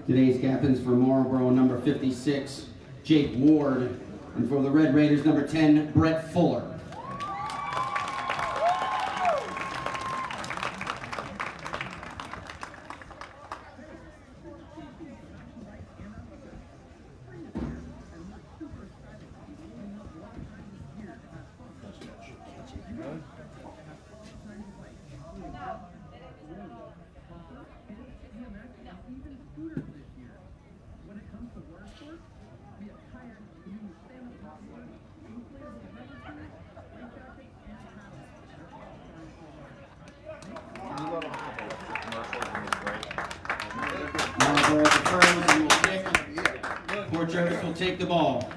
Today's captains for Marlboro, number 56, Jake Ward, and for the Red Raiders, number 10, Brett Fuller. Marlboro confirms and will kick. Port Jervis will take the ball.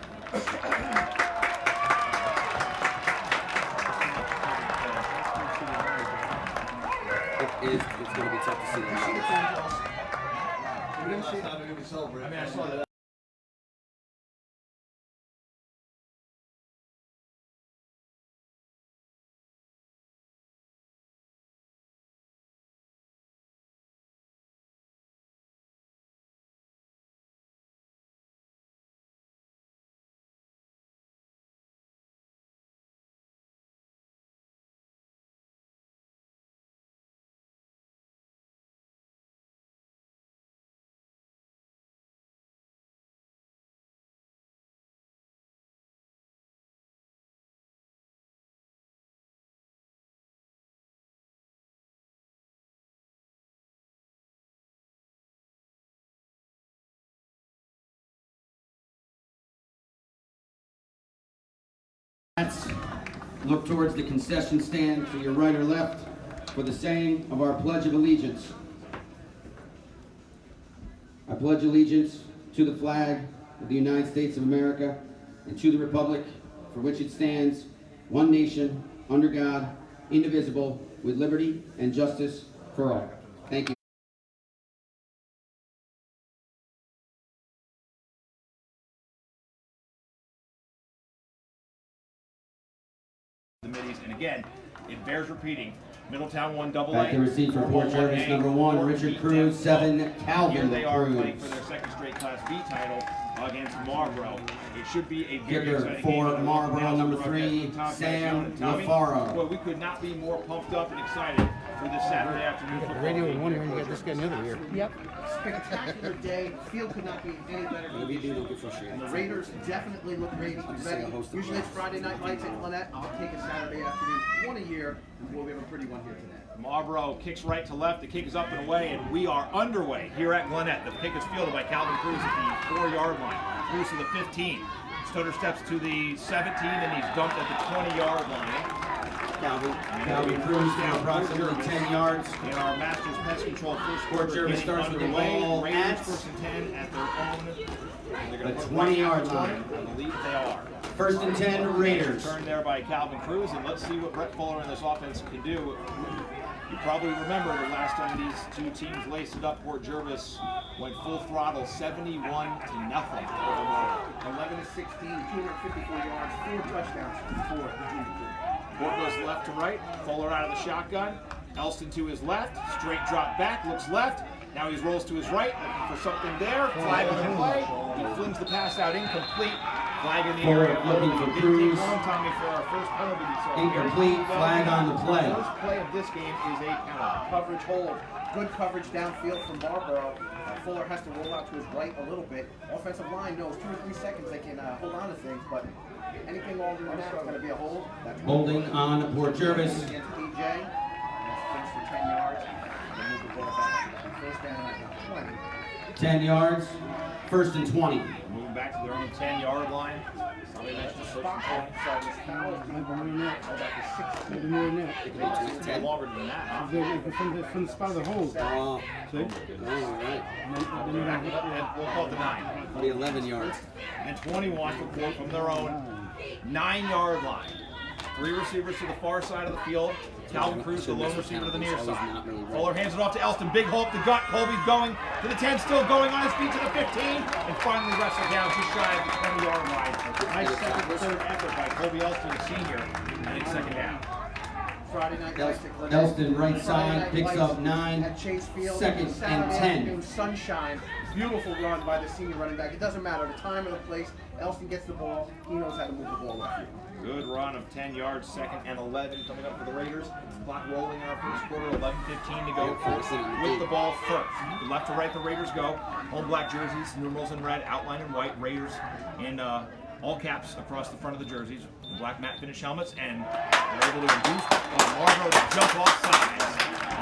It's going to be tough to see them. We didn't see how they're going to be celebrating. I mean, I saw that. Look towards the concession stand to your right or left for the saying of our Pledge of Allegiance. I pledge allegiance to the flag of the United States of America and to the republic for which it stands, one nation, under God, indivisible, with liberty and justice for all. Thank you. And again, it bears repeating. Middletown won AA. Back to receive for Port Jervis, number 1, Richard Cruz, 7, Calvin Here they are Cruz. playing for their second straight Class B title against Marlboro. It should be a very Kicker exciting for game. Marlboro, number 3, Sam LaFaro. Well, we could not be more pumped up and excited for this Saturday afternoon football Radio game. in one ear and you got this guy in the other ear. Yep. Spectacular day. Field could not be any better. And the Raiders definitely look ready. Usually it's Friday night lights at Gwinnett. I'll take a Saturday afternoon, one a year, and we'll have a pretty one here today. Marlboro kicks right to left. The kick is up and away, and we are underway here at Gwinnett. The kick is fielded by Calvin Cruz at the 4-yard line. Cruz to the 15. Stutter steps to the 17, and he's dumped at the 20-yard line. Calvin Cruz down approximately 10 yards. In our Masters Pest Control first Port quarter, Jervis getting starts with the underway. ball Raiders at first and 10 at their own. They're going the to 20-yard line. I believe they are. First and 10, Raiders. Turned there by Calvin Cruz, and let's see what Brett Fuller and this offense can do. You probably remember the last time these two teams laced it up. Port Jervis went full throttle, 71-0 over Marlboro. 11-16, 254 yards, 4 touchdowns, 4. Port goes left to right. Fuller out of the shotgun. Elston to his left. Straight drop back. Looks left. Now he rolls to his right. Looking for something there. Flag on the play. He flings the pass out incomplete. Flag in the area. Looking for It didn't Cruz. take long, Tommy, for our first penalty. So Incomplete. Flag on the play. The first play of this game is a penalty. Coverage hold. Good coverage downfield from Marlboro. Fuller has to roll out to his right a little bit. Offensive line knows 2 or 3 seconds they can hold on to things, but anything longer than that is going to be a hold. That's Holding on Port Jervis. against PJ. That's fenced for 10 yards. They move the ball back. First down at 20. 10 yards. First and 20. Moving back to their own 10-yard line. Somebody mentioned first Spot and on. So this foul is going to be about the 16. More than that. It's a little longer than that, huh? From the spot of the hole. Oh, See? all right. And we'll call it the 9. It'll be 11 yards. And 21 for Port from their own 9-yard line. 3 receivers to the far side of the field. Calvin Cruz, the lone receiver to the near side. Fuller hands it off to Elston. Big hole up the gut. Colby's going to the 10, still going on his feet to the 15, and finally wrestled down just shy of the 20-yard line. Nice second and third effort by Colby Elston, the senior, and it's second down. Friday night lights at Gwinnett. Elston right Friday side night picks lights up 9. At Chase Field. Second and Saturday 10. afternoon, sunshine. Beautiful run by the senior running back. It doesn't matter the time or the place. Elston gets the ball. He knows how to move the ball up. Good run of 10 yards, 2nd and 11 coming up for the Raiders. Clock rolling in our first quarter, 11:15 to go. With the ball first. Left to right, the Raiders go. Home black jerseys, numerals in red, outline in white. Raiders in all caps across the front of the jerseys. Black matte finish helmets, and they're able to induce Marlboro to jump off sides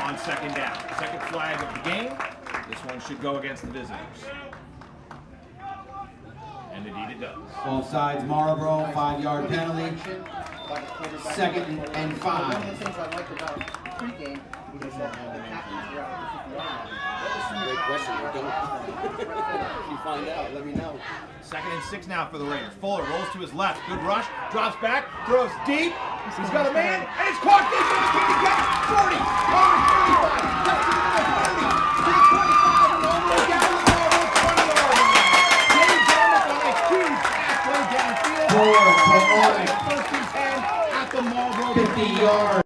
on 2nd down. Second flag of the game. This one should go against the visitors. And indeed it does. Both sides, Marlboro, 5-yard penalty. 2nd and 5. One of the things I liked about the pregame was that the captains were out the 50-yard line. Great question. I don't. If you find out, let me know. 2nd and 6 now for the Raiders. Fuller rolls to his left. Good rush. Drops back. Throws deep. He's got a man. And it's caught deep. Can he get it? 40. Over 35. Gets to the 30. Big 25. And all the way down the ball. 20-yard line. Dave Jarmuth on a huge halfway downfield. First and 10 at the Marlboro 50 yards.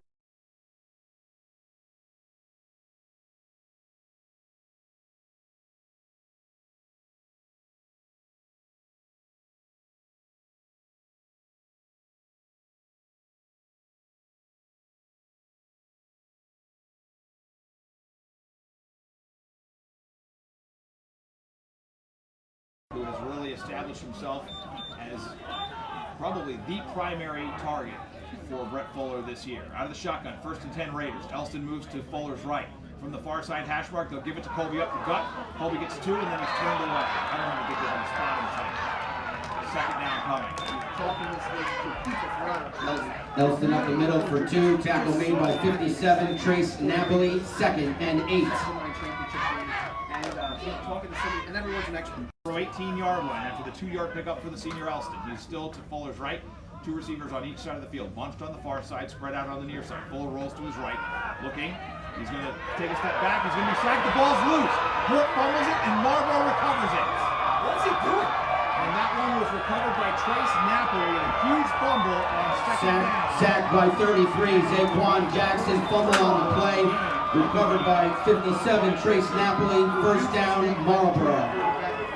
Who has really established himself as probably the primary target for Brett Fuller this year. Out of the shotgun, 1st and 10 Raiders. Elston moves to Fuller's right. From the far side hash mark, they'll give it to Colby up the gut. Colby gets 2, and then he's turned away. I don't know if they're going to spot him. 2nd down coming. Elston up the middle for 2. Tackle made by 57. Trace Napoli, 2nd and 8. Talking to somebody, and everyone's an expert. 18-yard line after the 2-yard pickup for the senior Elston. He's still to Fuller's right. 2 receivers on each side of the field. Bunched on the far side, spread out on the near side. Fuller rolls to his right, looking. He's going to take a step back. He's going to be sacked. The ball's loose. Hort fumbles it, and Marlboro recovers it. What's he doing? And that one was recovered by Trace Napoli. A huge fumble on 2nd down. Sacked by 33. Zaquan Jackson fumble on the play. Recovered by 57. Trace Napoli. 1st down, Marlboro.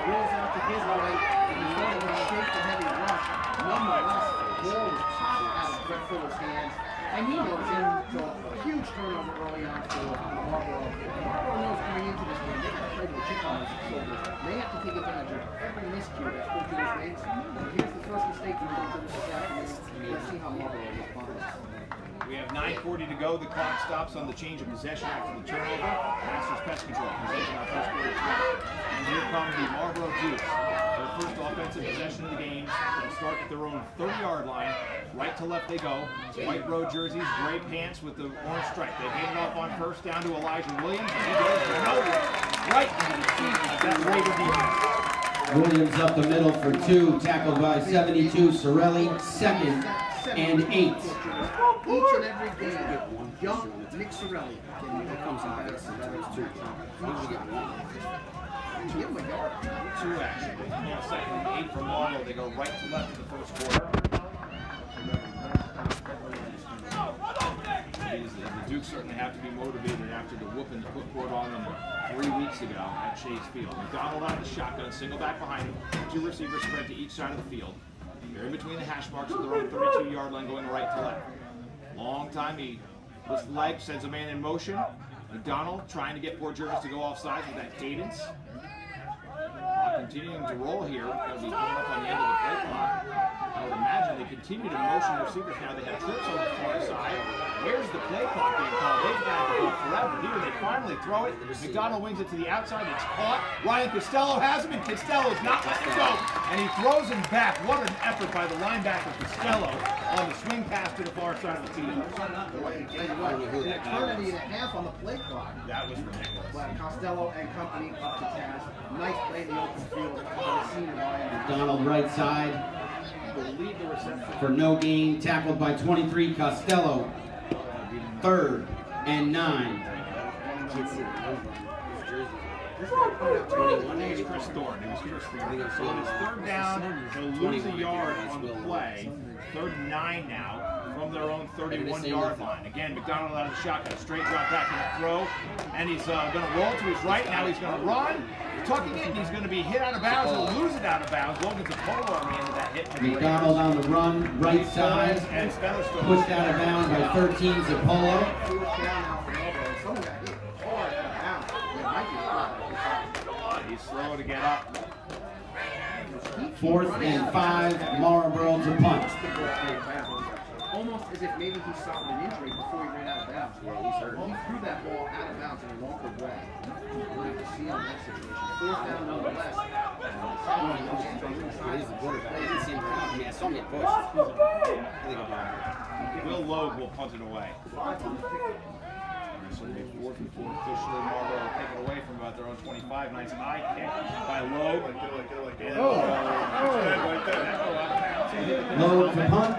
Rolls out to his right, and he's going to shake the heavy rush. Nonetheless, the ball was popped out of Brett Fuller's hands, and he knows it. So a huge turnover early on for Marlboro. Marlboro knows coming into this game, they got to play with a chip on their shoulders. They have to take advantage of every miscue that's put through his veins. And here's the first mistake we made to this afternoon. Let's see how Marlboro responds. We have 9:40 to go. The clock stops on the change of possession after the turnover. Masters Pest Control presenting our first quarter tonight. And here come the Marlboro Dukes. Their first offensive possession of the game. They'll start at their own 30-yard line. Right to left they go. White road jerseys, gray pants with the orange stripe. They hand it off on 1st down to Elijah Williams. And he goes for nowhere. Right into the teeth of that Raider defense. Williams up the middle for 2. Tackled by 72. Sorelli, 2nd and 8. Each and every game, young Nick Sorelli comes out. Usually get 1. Give him a yard. 2 actually. 2nd and 8 from Marlboro. They go right to left in the first quarter. The Dukes certainly have to be motivated after the whooping the put court on them 3 weeks ago at Chase Field. McDonald out of the shotgun, single back behind him. 2 receivers spread to each side of the field. They're in between the hash marks of their own 32-yard line going right to left. Long time, he lifts the leg, sends a man in motion. McDonald trying to get poor Jervis to go offside with that cadence. Continuing to roll here because he's coming up on the end of the play clock. I would imagine they continue to motion receivers now. They have trips on the far side. Where's the play clock being called? They've got to go forever. Here they finally throw it. McDonald wings it to the outside. It's caught. Ryan Costello has him, and Costello's not letting it go. And he throws him back. What an effort by the linebacker Costello on the swing pass to the far side of the field. An eternity and a half on the play clock. That was ridiculous. But Costello and company up to task. Nice play in the open field for the senior Ryan. McDonald right side for no gain. Tackled by 23. Costello. 3rd and 9. It was Chris Thorne. It was Chris Thorne. So it's 3rd down. They'll lose a yard on the play. 3rd and 9 now from from their own 31-yard line. Again, McDonald out of the shotgun, straight drop back in the throw, and he's going to roll to his right. Now he's going to run, tucking it, and he's going to be hit out of bounds. He'll lose it out of bounds. Logan's a polo on the end of that hit. McDonald on the run, right side, and Featherstone pushed out of bounds by 13 Zapolo. Fourth down now for Marlboro. Someone got hit hard out of bounds. It might be He's slow to get up. 4th and 5, Marlboro to punt. Almost as if maybe he suffered an injury before he ran out of bounds. Yeah, he's hurt. He threw that ball out of bounds in a longer way. We'll have to see on that situation. 4th down nonetheless. He's the quarterback. He didn't seem to have me. I saw him get pushed. I think I'm wrong. Will Logue will punt it away. So it'll be 4th and 4 officially. Marlboro will take it away from about their own 25. Nice high kick by Logue. Logue to punt.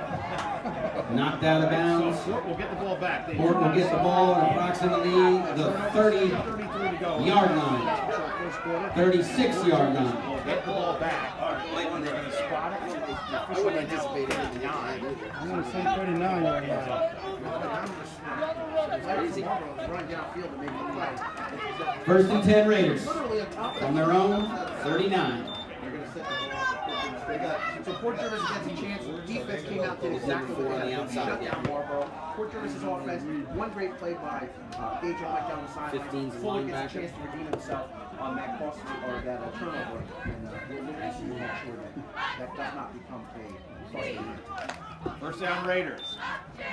Knocked out of bounds. So Fort will get the ball back. Fort will get the ball at approximately the 30-yard line. 36-yard line. We'll get the ball back. They're going to spot it. I wouldn't anticipate anything like that either. I'm going to say 39-yard line. Run downfield and make a play. 1st and 10 Raiders. On their own, 39. They're going to set the ball up. They got, so Port Jervis gets a chance. The defense came out, did exactly what they had to do. Shut down Marlboro. Port Jervis' offense, one great play by Gage Almec down the sideline. 15's Fuller gets a linebacker. chance to redeem himself on that cost or that turnover. And we'll look to see make sure that does not become a frustrating. First down Raiders.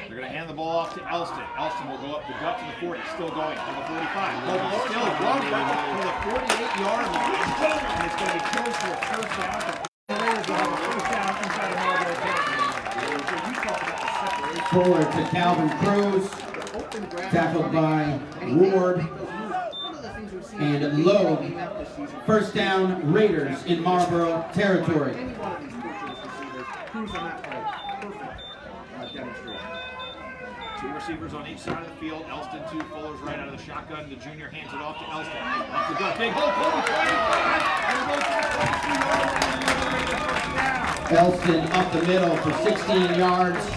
They're going to hand the ball off to Elston. Elston will go up the gut to the 40. Still going to the 45. Still going to the 48-yard line. And it's going to be close to a first down. The Raiders will have a first down inside of Marlboro territory. Forward to Calvin Cruz. Tackled by Ward and Lowe. First down Raiders in Marlboro territory. Any one of these Port Jervis receivers, Cruz on that play, perfect demonstration. Two receivers on each side of the field. Elston to Fuller's right out of the shotgun. The junior hands it off to Elston. Off the gut. Big hole. Elston up the middle for 16 yards.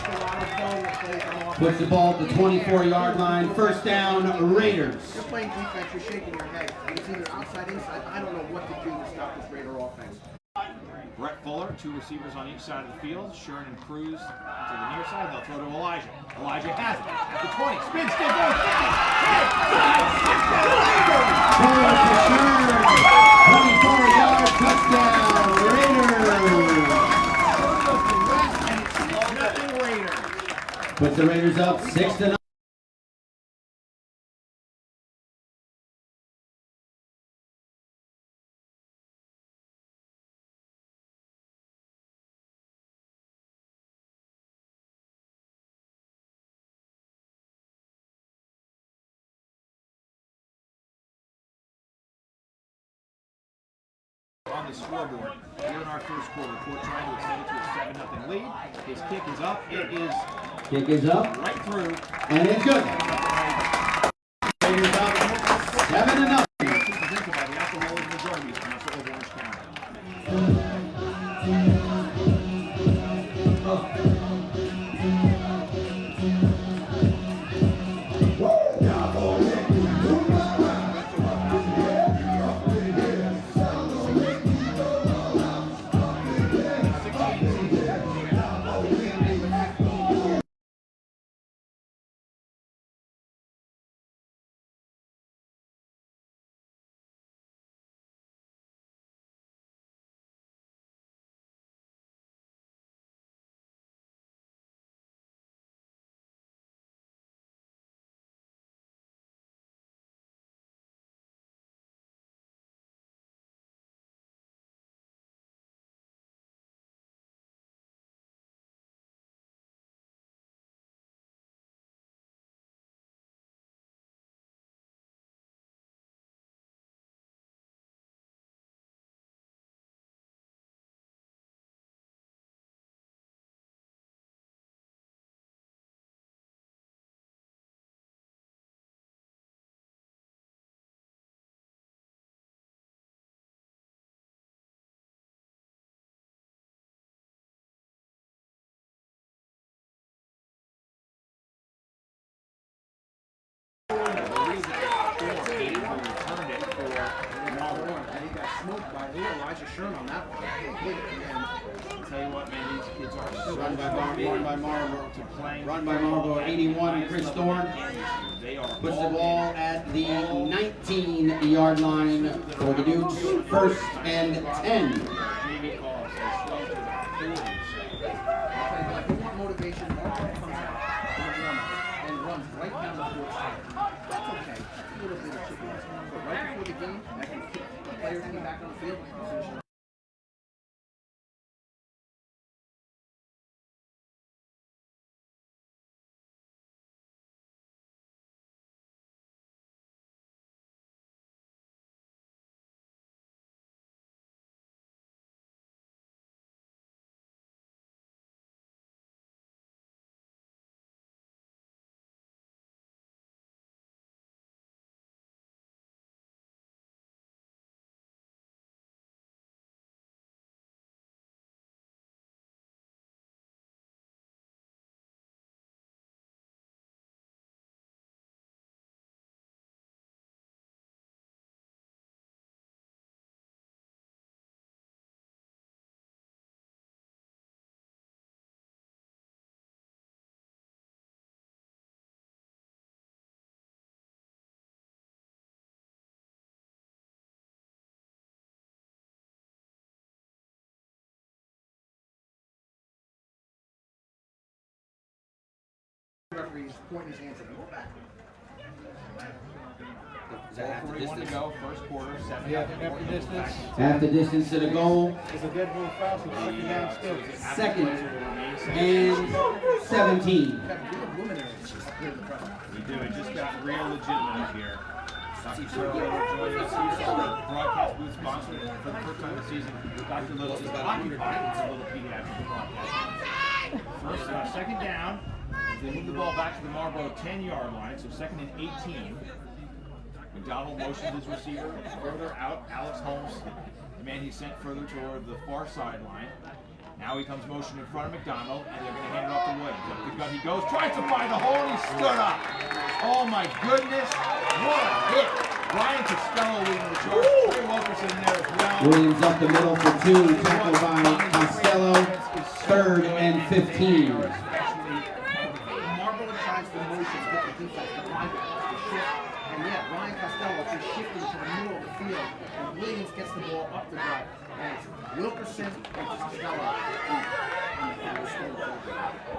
Puts the ball at the 24-yard line. First down Raiders. You're playing defense, you're shaking your head. It's either outside, inside. I don't know what to do to stop this Raider offense. Brett Fuller, two receivers on each side of the field. Shern and Cruz to the near side. They'll throw to Elijah. Elijah has it at the 20. Spin, still going. 24-yard touchdown, Raiders. Puts the Raiders up 6-0. On the scoreboard, here in our first quarter, Fort trying to extend it to a 7-0 lead. His kick is up. It is Kick is up. right through. And it's good. Raiders up 7-0. Presented by the Alcoholic Majority Council of Orange County. return on that one. Complete. And I'll tell you what, man, these kids are so Run by Marlboro. to playing. Run by Marlboro, 81, Chris Thorne. They are Puts the ball at the 19-yard line for the Dukes. First and 10. JV calls. like, we want motivation. Marlboro comes out in the warm-up and runs right down the court side. That's okay. A little bit of chicken. But right before the game, that can kick the players getting back on the field. Finish it. Referee's pointing his hands at him. Go back. Is that half the 41 to distance? go, first quarter, 7 Yeah, after distance. Half the distance to the goal. It's a dead ball foul, so second down still. Second and 17. We have real luminaries here in the press. We do. It just got real legitimate here. Dr. Searle joined us here. Broadcast booth sponsor for the first time this season. Dr. Little is occupied with a little pediatric broadcast. Second down. They move the ball back to the Marlboro 10-yard line, so second and 18. McDonald motions his receiver further out. Alex Holmes, the man he sent further toward the far sideline. Now he comes motion in front of McDonald, and they're going to hand it off to Williams. Up the gut he goes, tries to find a hole, and he stood up. Oh my goodness, what a hit! Ryan Costello leading the charge. Trey Wilkerson in there as well. Williams up the middle for 2, tackled by Costello. Third and 15. Marlboro tries to motion, get the defense, the linebackers to shift. And yeah, Ryan Costello is shifting to the middle of the field. And Williams gets the ball up the gut. And it's Wilkerson and Costello.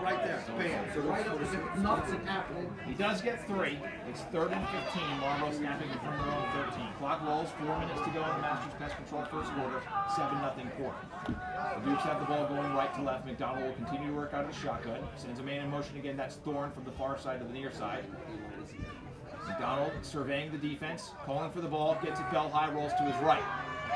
Right there, bam. So right up as if nothing happening. He does get 3. It's third and 15. Marlboro snapping from their own 13. Clock rolls, 4 minutes to go in the Masters Pest Control first quarter, 7-0 quarter. The Dukes have the ball going right to left. McDonald will continue to work out of the shotgun. Sends a man in motion again. That's Thorne from the far side to the near side. McDonald surveying the defense, calling for the ball, gets it bell high, rolls to his right.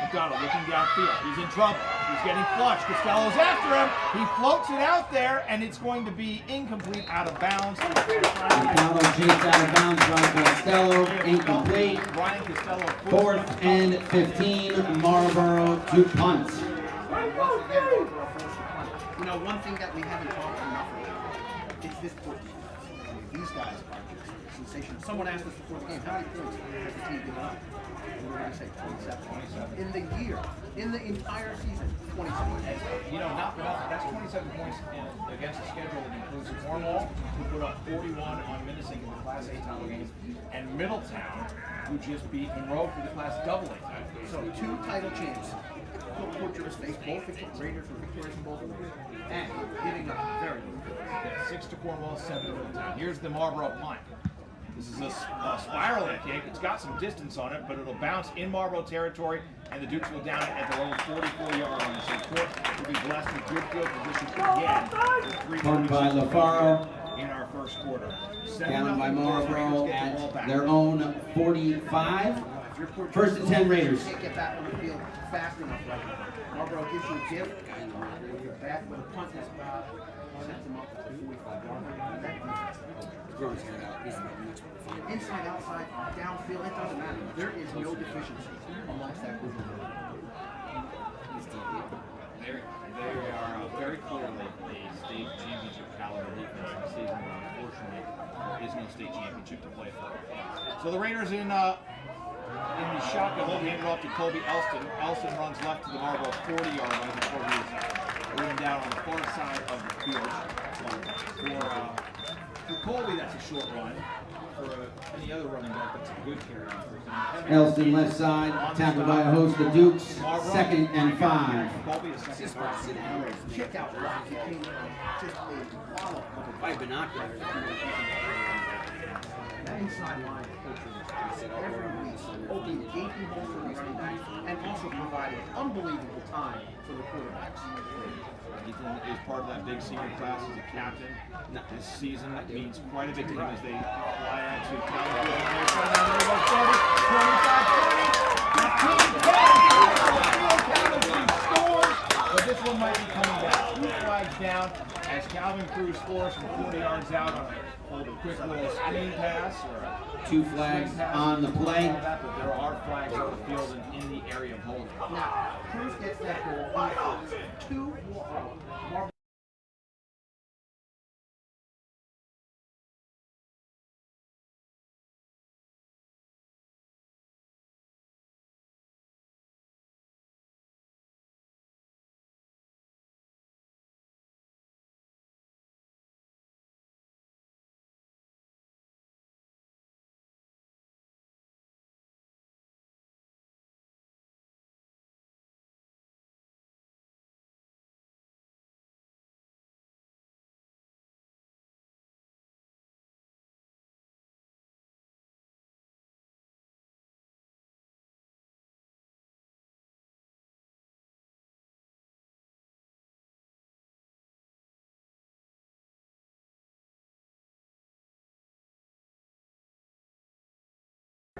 McDonald looking downfield. He's in trouble. He's getting flushed. Costello's after him. He floats it out there, and it's going to be incomplete, out of bounds. McDonald chased out of bounds by Costello. Incomplete. Ryan Costello. Fourth and 15. Marlboro to punt. You know, one thing that we haven't talked enough about is this point. These guys are just sensational. Someone asked us before the game, how many points has the team given up? And we're going to say 27. In the year, in the entire season, 27. You know, not for nothing. That's 27 points against a schedule that includes Cornwall, who put up 41 on Minnesota in the Class A title games, and Middletown, who just beat Monroe for the Class AA title. So 2 title champs. Don't torture his face. Both Raiders were victorious in both of them. And giving up very little. 6 to Cornwall, 7 to Middletown. Here's the Marlboro punt. This is a spiraling kick. It's got some distance on it, but it'll bounce in Marlboro territory, and the Dukes will down it at the low 44-yard line. So Court will be blessed with good field position again. Punt by LaFaro. In our first quarter. Down by Marlboro at their own 45. First and 10 Raiders. Can't get back on the field fast enough right now. Marlboro gives you a give. You're back with a punt that's about sets him up to 45-yard line. Inside, outside, downfield, it doesn't matter. There is no deficiency amongst that group. They are very clearly a state championship caliber defense in the season where unfortunately there is no state championship to play for. So the Raiders in in the shotgun hold, handed off to Colby Elston. Elston runs left to the Marlboro 40-yard line before he's driven down on the far side of the field. For Colby, that's a short run. For any other running back, that's a good carry. Elston left side, tackled by a host of Dukes. 2nd and 5. Colby is second. Kicked out block. He came in just a follow. By binoculars. That inside line every week, opening gaping holes for the running backs, and also providing unbelievable time for the quarterbacks. Ethan is part of that big senior class as a captain. This season means quite a bit to him as they fly out to California. But this one might be coming back. 2 flags down as Calvin Cruz scores from 40 yards out on a quick little screen pass or a 2 flags on the play. but there are flags on the field and in the area of holding. Now, Cruz gets that goal. Two Marlboro.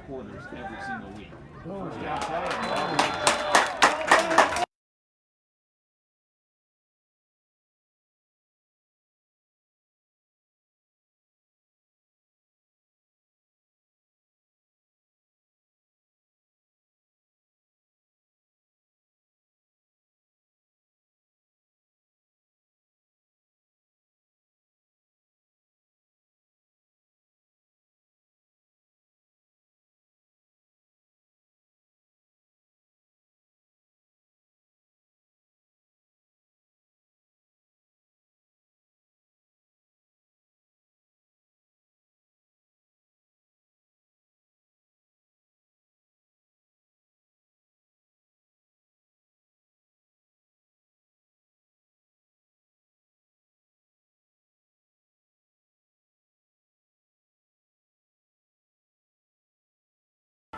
Quarters every single week.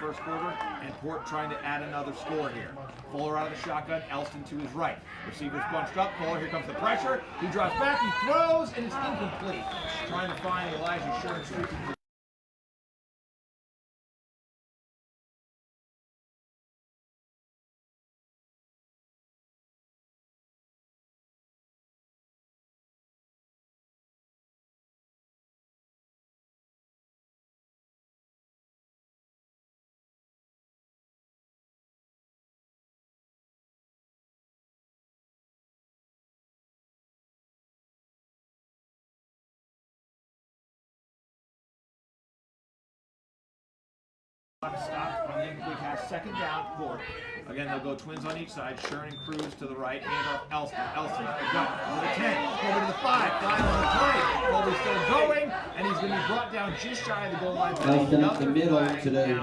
First quarter, and Port trying to add another score here. Fuller out of the shotgun, Elston to his right. Receivers bunched up, Fuller, here comes the pressure. He drops back, he throws, and it's incomplete. Trying to find Elijah Sherman streaking stop on the incomplete pass, 2nd down, Port. Again, they'll go twins on each side. Sherman and Cruz to the right, hand off Elston. Elston, the gun, to the 10, over to the 5, 5 on the play. Colby's still going, and he's going to be brought down just shy of the goal line. Elston up the middle today.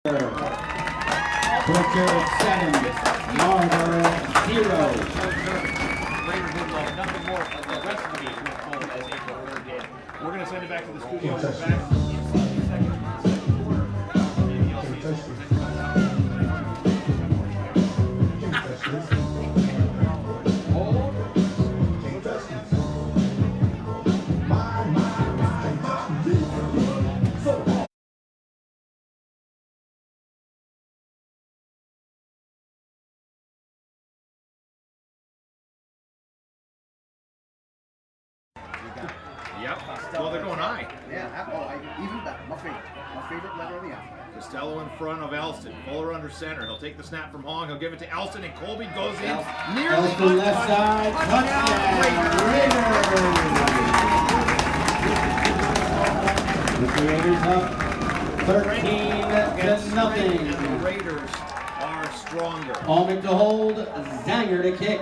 Butcher 7, Marlboro 0. Raiders did nothing more for the rest of the game was full as April 3rd did. We're going to send it back to the studio. We're back in 60 seconds in the second quarter. Maybe you'll see Yep. Well, they're going high. Yeah, even better. My favorite letter of the alphabet. Costello in front of Elston. Fuller under center. He'll take the snap from Hong. He'll give it to Elston, and Colby goes in. Nearly Elston left side. Touchdown. Raiders up 13-0. The Raiders are stronger. Almond to hold. Zanger to kick.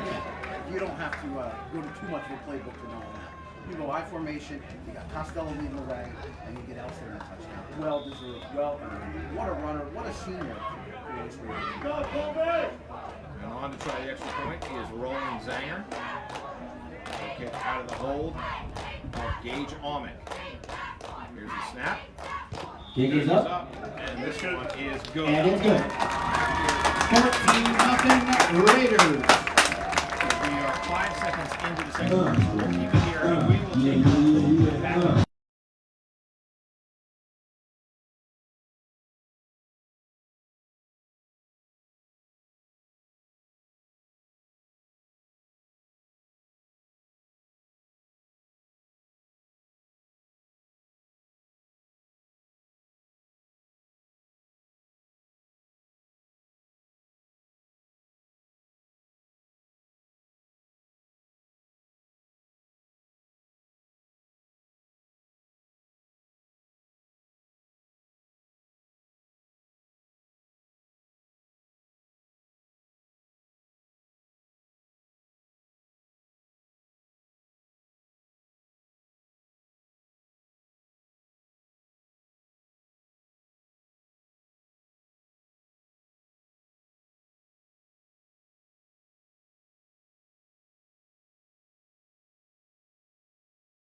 You don't have to go to too much of a playbook to know that. You go I formation, you got Costello leading the way, and you get Elston that touchdown. Well deserved, well earned. What a runner, what a senior. And on to try the extra point is Roland Zanger. Kick out of the hold of Gage Amick. Here's the snap. Kick is up. And this one is good. And it's good. 14-0 Raiders. We are 5 seconds into the second quarter, so we'll keep it here, and we will take it back.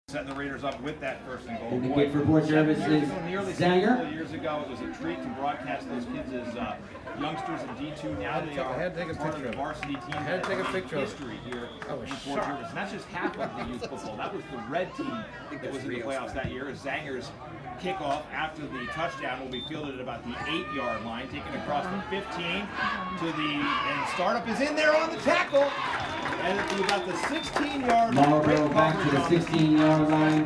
Setting the Raiders up with that first and goal. And the kick for Port Jervis is Zanger. Years ago, it was a treat to broadcast those kids as youngsters in D2. Now they are part of the varsity team. I had to take a picture of it. History here in Port Jervis. And that's just half of the youth football. That was the red team that was in the playoffs that year. Zanger's kickoff after the touchdown will be fielded at about the 8-yard line, taken across the 15 to the, and startup is in there on the tackle. And at about the 16-yard line. Marlboro back to the 16-yard line.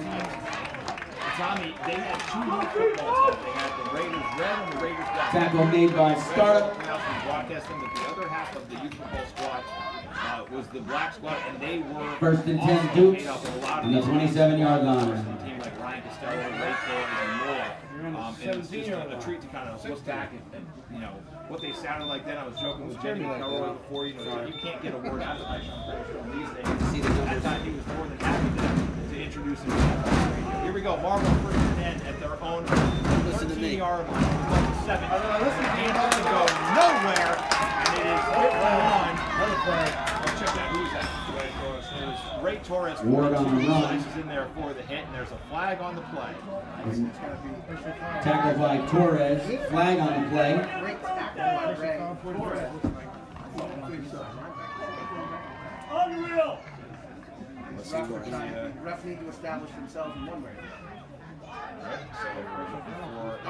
Tommy, they had two youth football teams. They had the Raiders red and the Raiders black. Tackle made by startup. Broadcasting that the other half of the youth football squad was the black squad, and they were First and 10 Dukes on the 27-yard line. A team like Ryan Costello, Ray Torres, and more. And it's just a treat to kind of look back at, you know, what they sounded like then. I was joking with Jimmy Carroll before, you know, you can't get a word out of these days. At that time, he was more than happy to introduce himself. Here we go, Marlboro first and 10 at their own 13-yard line. 7. And up to go nowhere, and it is hit on. Let's check that. Who's that? Ray Torres. Ward on the run. Is in there for the hit, and there's a flag on the play. Tackled by Torres. Flag on the play. Great tackle by Ray Torres. Unreal! Let's see what Refs need to establish themselves in one way.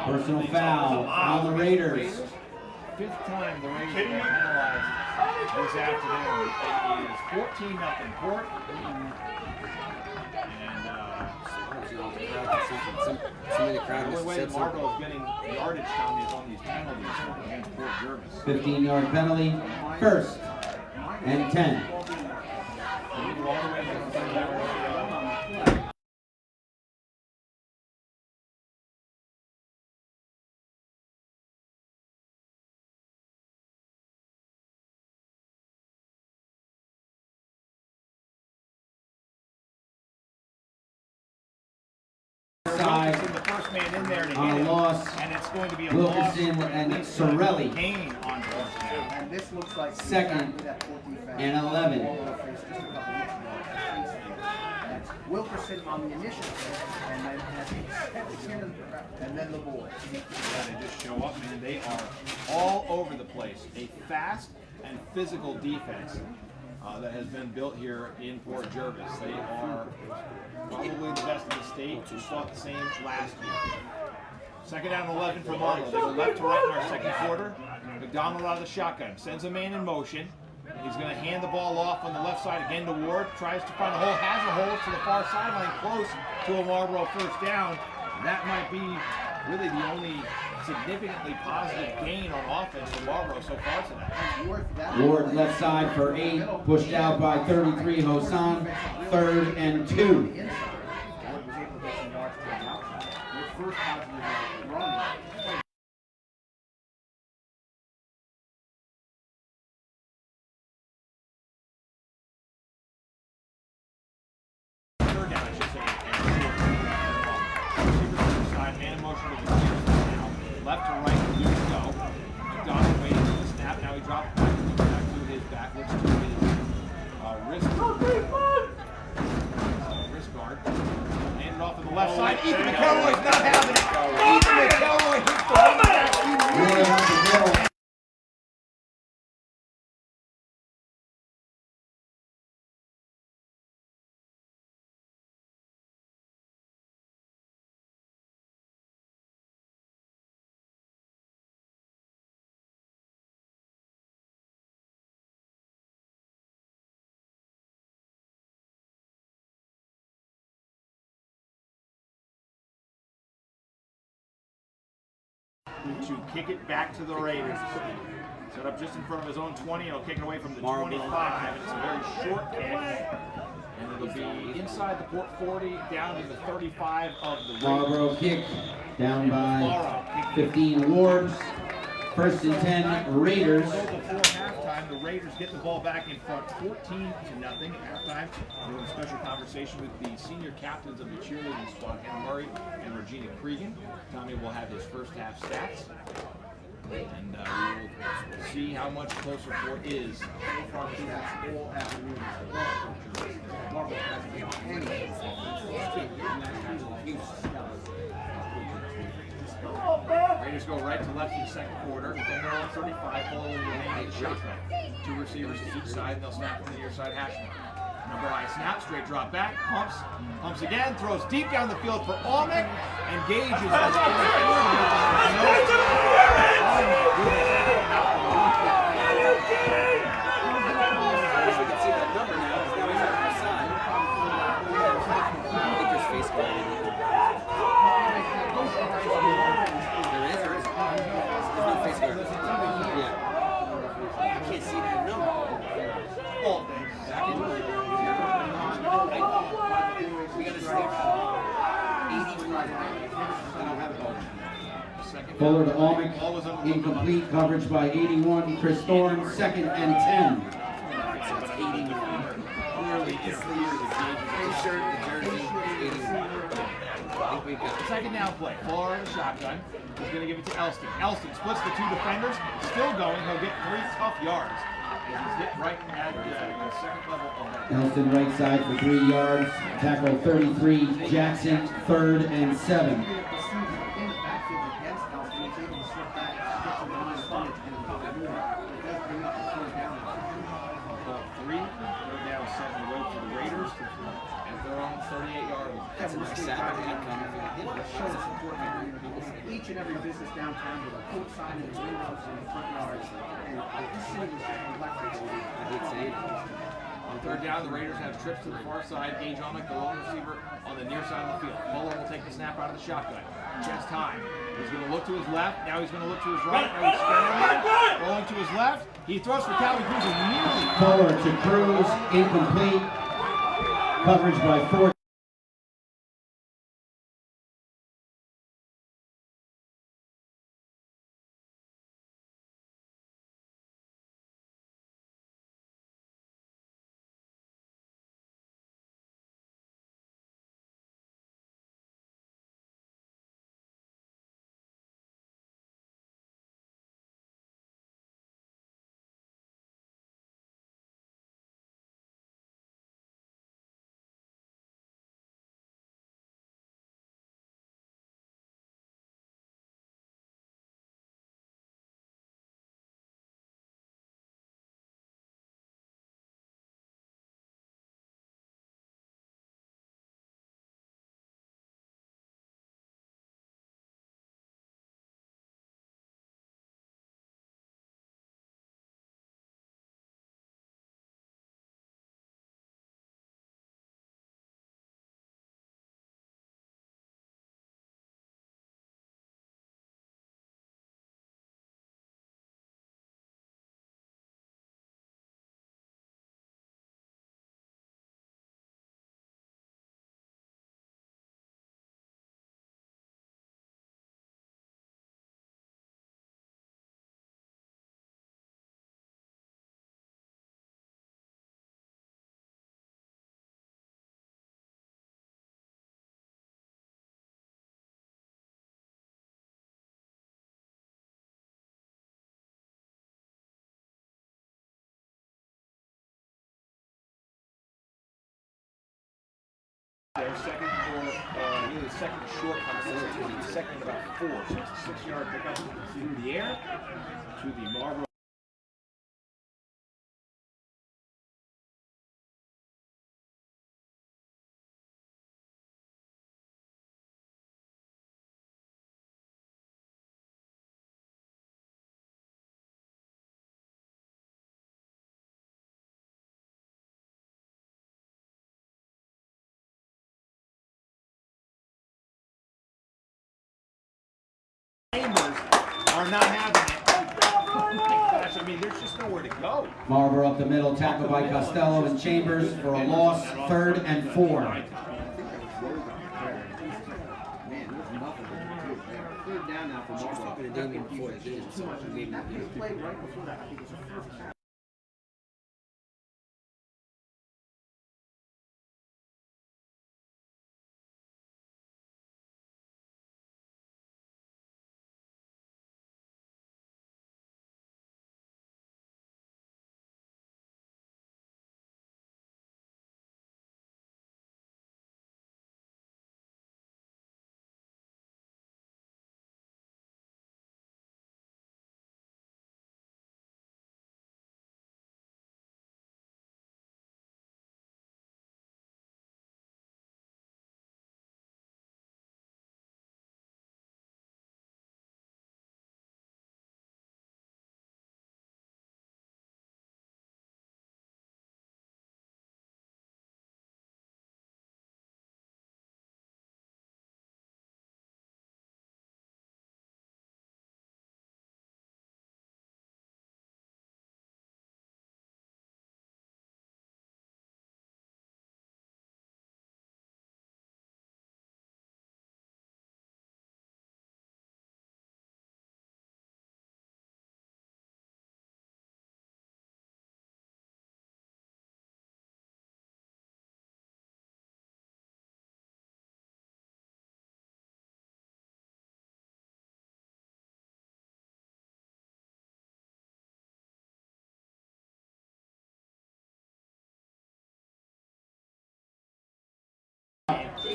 Personal foul on the Raiders. 5th time the Raiders have penalized this afternoon. It is 14-0 Port. And the only way that Marlboro is getting yardage down is on these penalties against Port Jervis. 15-yard penalty. First and 10. And the first man in there to On hit a him, loss. and it's going to be a Wilkerson loss, and at least Sorelli. Gain on first down. And this looks like Second exactly that poor defense. and 11. Marlboro faced just a couple weeks ago. That's Wilkerson on the initial play, and then has and then the boys. Yeah, they just show up, man. They are all over the place. A fast and physical defense that has been built here in Port Jervis. They are probably the best in the state. We saw the same last year. Second down and 11 for Marlboro. They go left to right in our second quarter. McDonald out of the shotgun. Sends a man in motion. He's going to hand the ball off on the left side again to Ward. Tries to find a hole. Has a hole to the far sideline. Close to a Marlboro first down. That might be really the only significantly positive gain on offense for Marlboro so far tonight. Ward left side for 8, pushed out by 33 Hosan, 3rd and 2. Ward was able to get some yards to the outside. Their first positive run. Third down, I should say. Receivers side, man in motion with the receivers now. Left to right, blue to go. McDonald waiting for the snap. Now he drops back to his back. Looks to his wrist guard. Handed off on the left side. Ethan McElroy's not having it. Ethan McElroy hits the running back. Ward up the middle. To kick it back to the Raiders. Set up just in front of his own 20. He'll kick it away from the 25. It's a very short kick. And it'll be inside the Port 40, down to the 35 of the Raiders. Marlboro kick down by 15 Ward. 1st and 10 Raiders. So before halftime, the Raiders get the ball back in front, 14-0 at halftime. We have a special conversation with the senior captains of the cheerleading squad, Hannah Murray and Regina Cregan. Tommy will have his first half stats, and we will see how much closer Port is. Raiders go right to left in the second quarter. From there on 35, full remaining shotgun. 2 receivers to each side, and they'll snap from the near side hash mark. Number high snap, straight drop back, pumps again, throws deep down the field for Almick, and Gage is Fuller to Almick, incomplete coverage by 81. Chris Thorne, 2nd and 10. Clearly, it's the shirt, the jersey, 81. Second down play. Fuller in the shotgun. He's going to give it to Elston. Elston splits the 2 defenders. Still going. He'll get 3 tough yards. He's hit right at the second level of that. Elston right side for 3 yards. Tackle 33. Jackson, 3rd and 7. Each and every business downtown with a court sign and windows and front yards. And this city was electric. I did say it. On 3rd down, the Raiders have trips to the far side. Gage Almick, the lone receiver, on the near side of the field. Fuller will take the snap out of the shotgun. Chest high. He's going to look to his left. Now he's going to look to his right. Now he's scrambling. Rolling to his left. He throws for Calvin Cruz and nearly. Fuller to Cruz, incomplete. Coverage by 4. Their second for really second short on the second about 4, so it's a 6-yard pickup through the air to the Marlboro. Are not having it. Oh my gosh, I mean, there's just nowhere to go. Marlboro up the middle, tackled by Costello and Chambers for a loss, 3rd and 4. Man, there's nothing to do. Third down now for Marlboro. Talking to Damien before the game, so maybe That play right before that, I think, was the first half.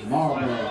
Marlboro.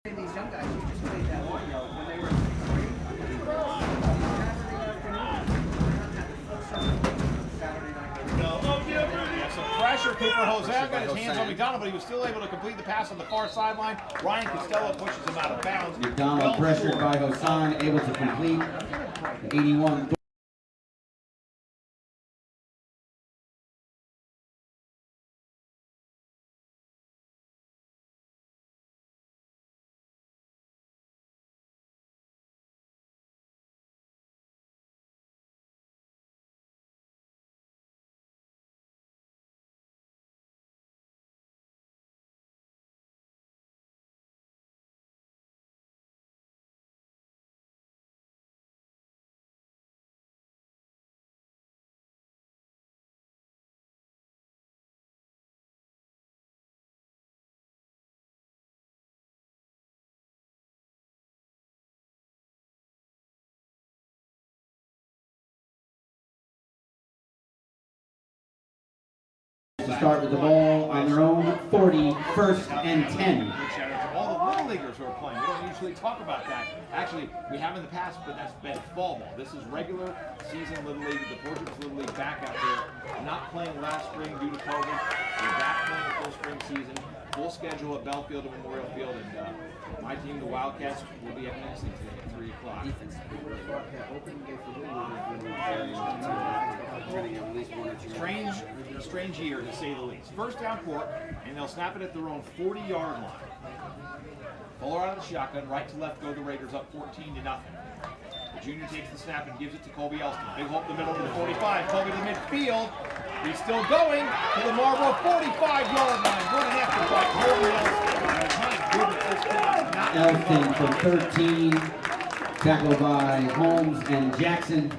These young guys who just played that one yard when they were in 6th grade. Saturday afternoon. Yeah, some pressure. Cooper Jose got his hands on McDonald, but he was still able to complete the pass on the far sideline. Ryan Costello pushes him out of bounds. McDonald pressured by Hosan, able to complete the 81. To start with the ball on their own 40, 1st and 10. All the little leaguers who are playing. We don't usually talk about that. Actually, we have in the past, but that's been fall ball. This is regular season Little League. The Portuguese Little League back out there, not playing last spring due to COVID. We're back playing full spring season, full schedule at Belfield and Memorial Field, and my team, the Wildcats, will be at Lansing today at 3 o'clock. Strange year to say the least. First down court, and they'll snap it at their own 40-yard line. Fuller out of the shotgun, right to left go the Raiders up 14-0. The junior takes the snap and gives it to Colby Elston. Big hole up the middle to the 45. Colby to midfield. He's still going to the Marlboro 45-yard line. What an effort by Colby Elston. Elston for 13, tackled by Holmes and Jackson.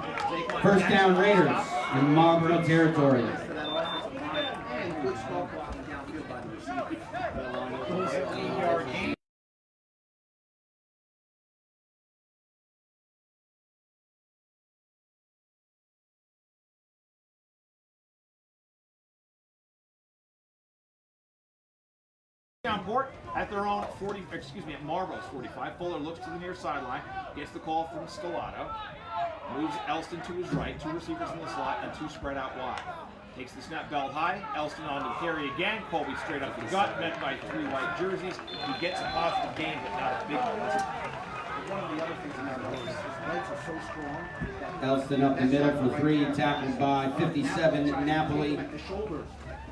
First down Raiders in Marlboro territory. For that offensive line, and good small blocking downfield by the receiver. 15-yard gain. Down port at their own 40, at Marlboro's 45. Fuller looks to the near sideline, gets the call from Stellato, moves Elston to his right, 2 receivers in the slot and 2 spread out wide. Takes the snap belt high, Elston on the carry again, Colby straight up the gut, met by 3 white jerseys. He gets a positive gain, but not a big one. One of the other things in that is his legs are so strong. Elston up the middle for 3, tackled by 57 Napoli. At the shoulder.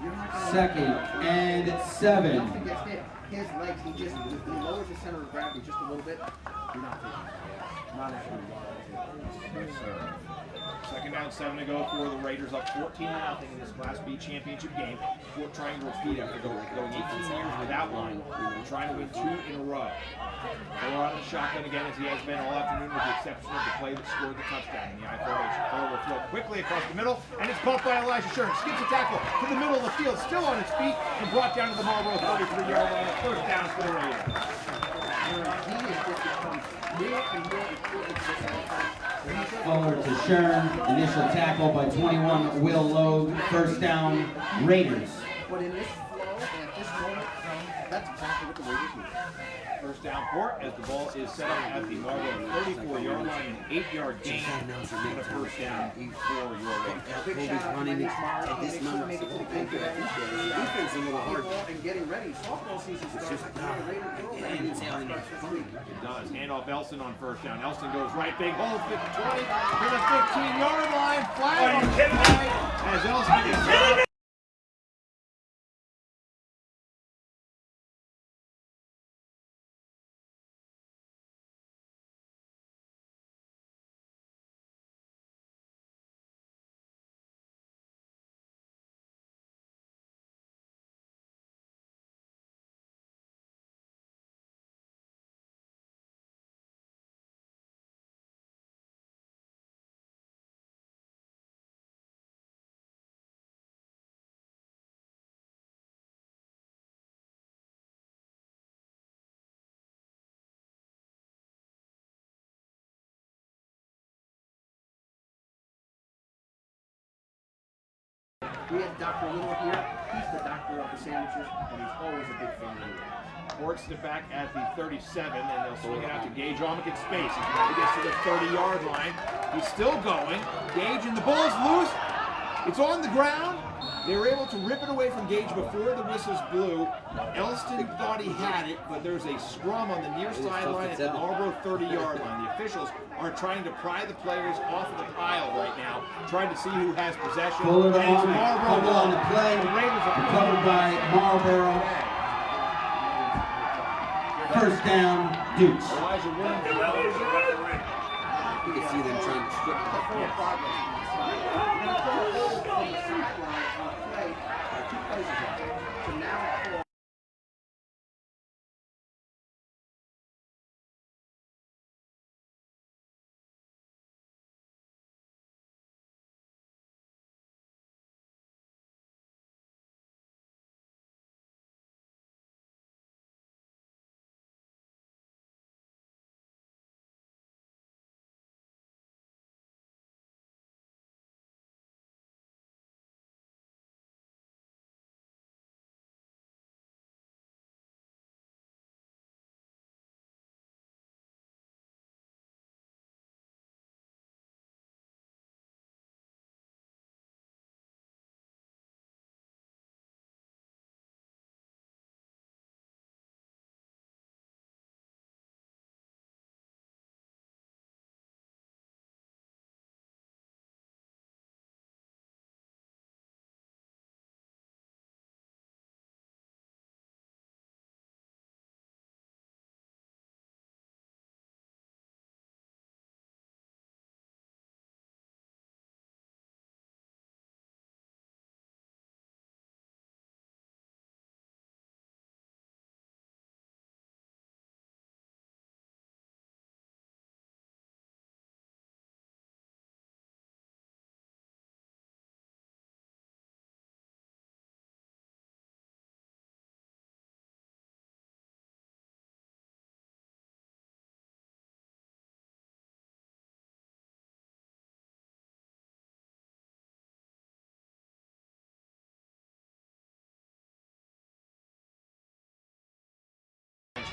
You're not gonna Second and 7. He gets hit. His legs, he lowers the center of gravity just a little bit. You're not taking it. Not if you're Second down, 7 to go for the Raiders, up 14-0 in this Class B championship game. 4 triangle feet after going 18 years without one. Trying to win 2 in a row. Fuller out of the shotgun again, as he has been all afternoon, with the exception of the play that scored the touchdown in the I-formation. Fuller will throw quickly across the middle, and it's caught by Elijah Sherman. Skips a tackle to the middle of the field, still on his feet, and brought down to the Marlboro 33-yard line. First down for the Raiders. he is just become more and more important to this offense. Fuller to Shern. Initial tackle by 21 Will Logue. First down Raiders. But in this flow and at this moment, that's exactly what the Raiders need. First down court as the ball is set up at the Marlboro 34-yard line, an 8-yard gain, and a first down for your Raiders. Big shout out to my niece Marlboro. Make sure to make it to the game today. Defense is a little hard. And getting ready. Softball season starts. It does. Handoff Elston on first down. Elston goes right, big hole, 20 to the 15-yard line. Flag on the play as Elston is We had Dr. Little here. He's the doctor of the sandwiches, and he's always a big fan of it. Ports it back at the 37, and they'll swing it out to Gage Omick in space. He gets to the 30-yard line. He's still going. Gage, and the ball's loose. It's on the ground. They were able to rip it away from Gage before the whistles blew. Elston thought he had it, but there's a scrum on the near sideline at the Marlboro 30-yard line. The officials are trying to pry the players off of the pile right now, trying to see who has possession. Fuller to And it's Omick. Marlboro Fumble on the play. The Raiders are Recovered by Marlboro. First down, Dukes. Elijah Williams. You can see them trying to strip the Full progress. We're going to throw a hold from the sack line on a play, 2 plays ago. So now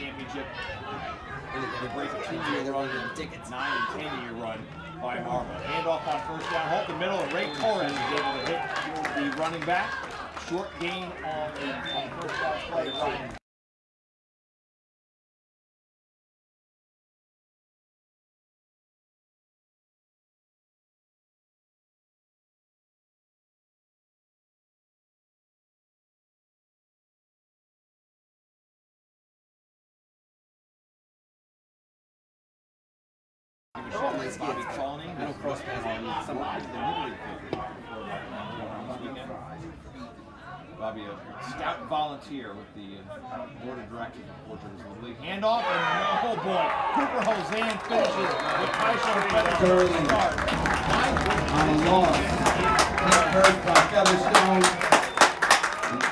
championship. They break a 2-year run, 9 and 10-year run by Marlboro. Handoff on first down, halt the middle, and Ray Torres is able to hit the running back. Short gain on first down play. Ryan. Bobby Colony. I don't cross paths on some of Bobby, a scout volunteer with the board of directors of Portugal League. Handoff, and oh boy, Cooper Hosan finishes with Tyson Sterling on a loss. Hit first by Featherstone.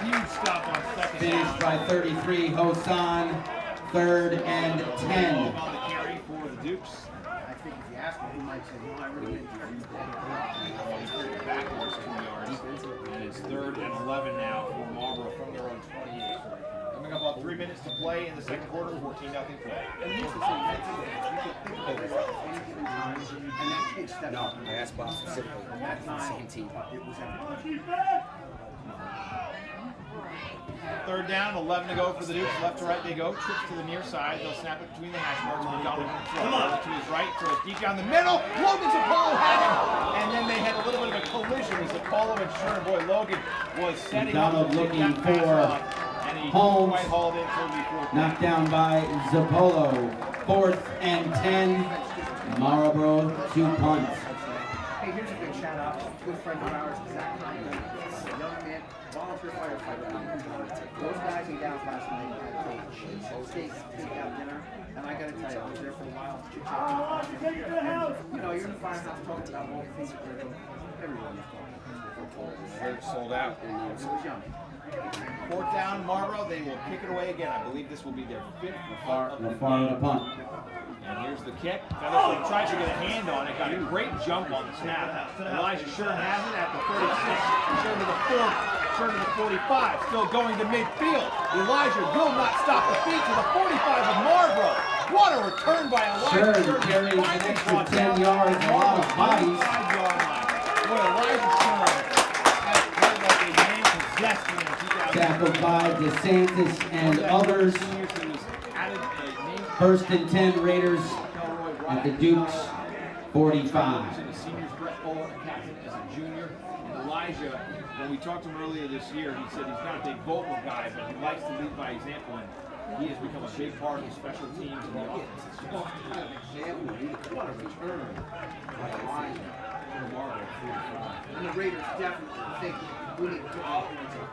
Huge stop on second Finished down. by 33. Hosan, 3rd and 10. On the carry for the Dukes. I think if you ask him, he might say, no, I really didn't care. Backwards 2 yards. And it's 3rd and 11 now for Marlboro from their own 28. Coming up on 3 minutes to play in the second quarter, 14-0 play. And here's the thing, you could think of it at any given time, and that kid stepped No, up. I asked Bob specifically. And that It's the time, same team. it was everything. 3rd down, 11 to go for the Dukes. Left to right they go. Trips to the near side. They'll snap it between the hash marks. McDonald to his right. So it's deep down the middle. Logan Zapolo had it. And then they had a little bit of a collision as Zapolo and Sherman. Boy, Logan was setting McDonald up to looking take that pass for off, and he Holmes. quite hauled in for before. Knocked down by Zapolo. 4th and 10. Marlboro 2 punts. Hey, here's a big shout out. Good friend of ours, Zach Hyman. Young man, volunteer firefighter. Those guys in Dallas last night had a cheese steak takeout dinner, and I gotta tell you, I was there for a while. You know, you're in the firehouse talking about all the things that they're doing. Everyone was talking. They're sold out. It was young. 4th down, Marlboro. They will kick it away again. I believe this will be their 5th punt of the LaFar the punt. And here's the kick. Featherstone tries to get a hand on it. Got a great jump on the snap. Elijah Sherman has it at the 36. Sherman to the 40. Sherman to the 45. Still going to midfield. Elijah will not stop the feet to the 45 of Marlboro. What a return by Elijah Sherman carries an Finally extra brought 10 down yards, a lot of Marlboro's bodies. 5-yard line. Boy, Elijah Sherman has played like a man possessed in 2000. Tackled by DeSantis and others. 1st and 10 Raiders at the Dukes 45. The seniors, Brett Fuller, a captain as a junior. And Elijah, when we talked to him earlier this year, he said he's not a big vocal guy, but he likes to lead by example, and he has become a big part of the special teams and the offense. What a return by Elijah. And the Raiders definitely think we need to put all points up.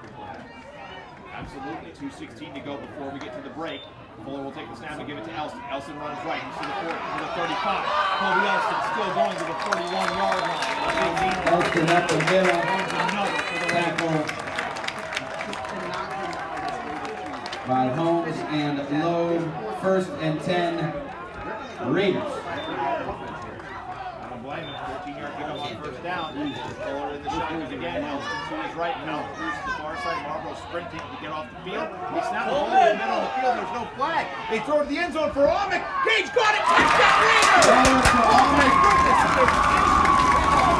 Absolutely. 2:16 to go before we get to the break. Fuller will take the snap and give it to Elston. Elston runs right. He's to the 40, to the 35. Kobe Elston still going to the 41-yard line. Elston up the middle. Another for the Tackle by Holmes and Lowe. 1st and 10 Raiders. I don't blame him. 14-yard pickup on first down. Fuller in the shotgun again. Elston to his right. Now through to the far side. Marlboro sprinting to get off the field. They snap the ball in the middle of the field. There's no flag. They throw it to the end zone for Amick. Gage got it. Touchdown Raiders! Oh my goodness!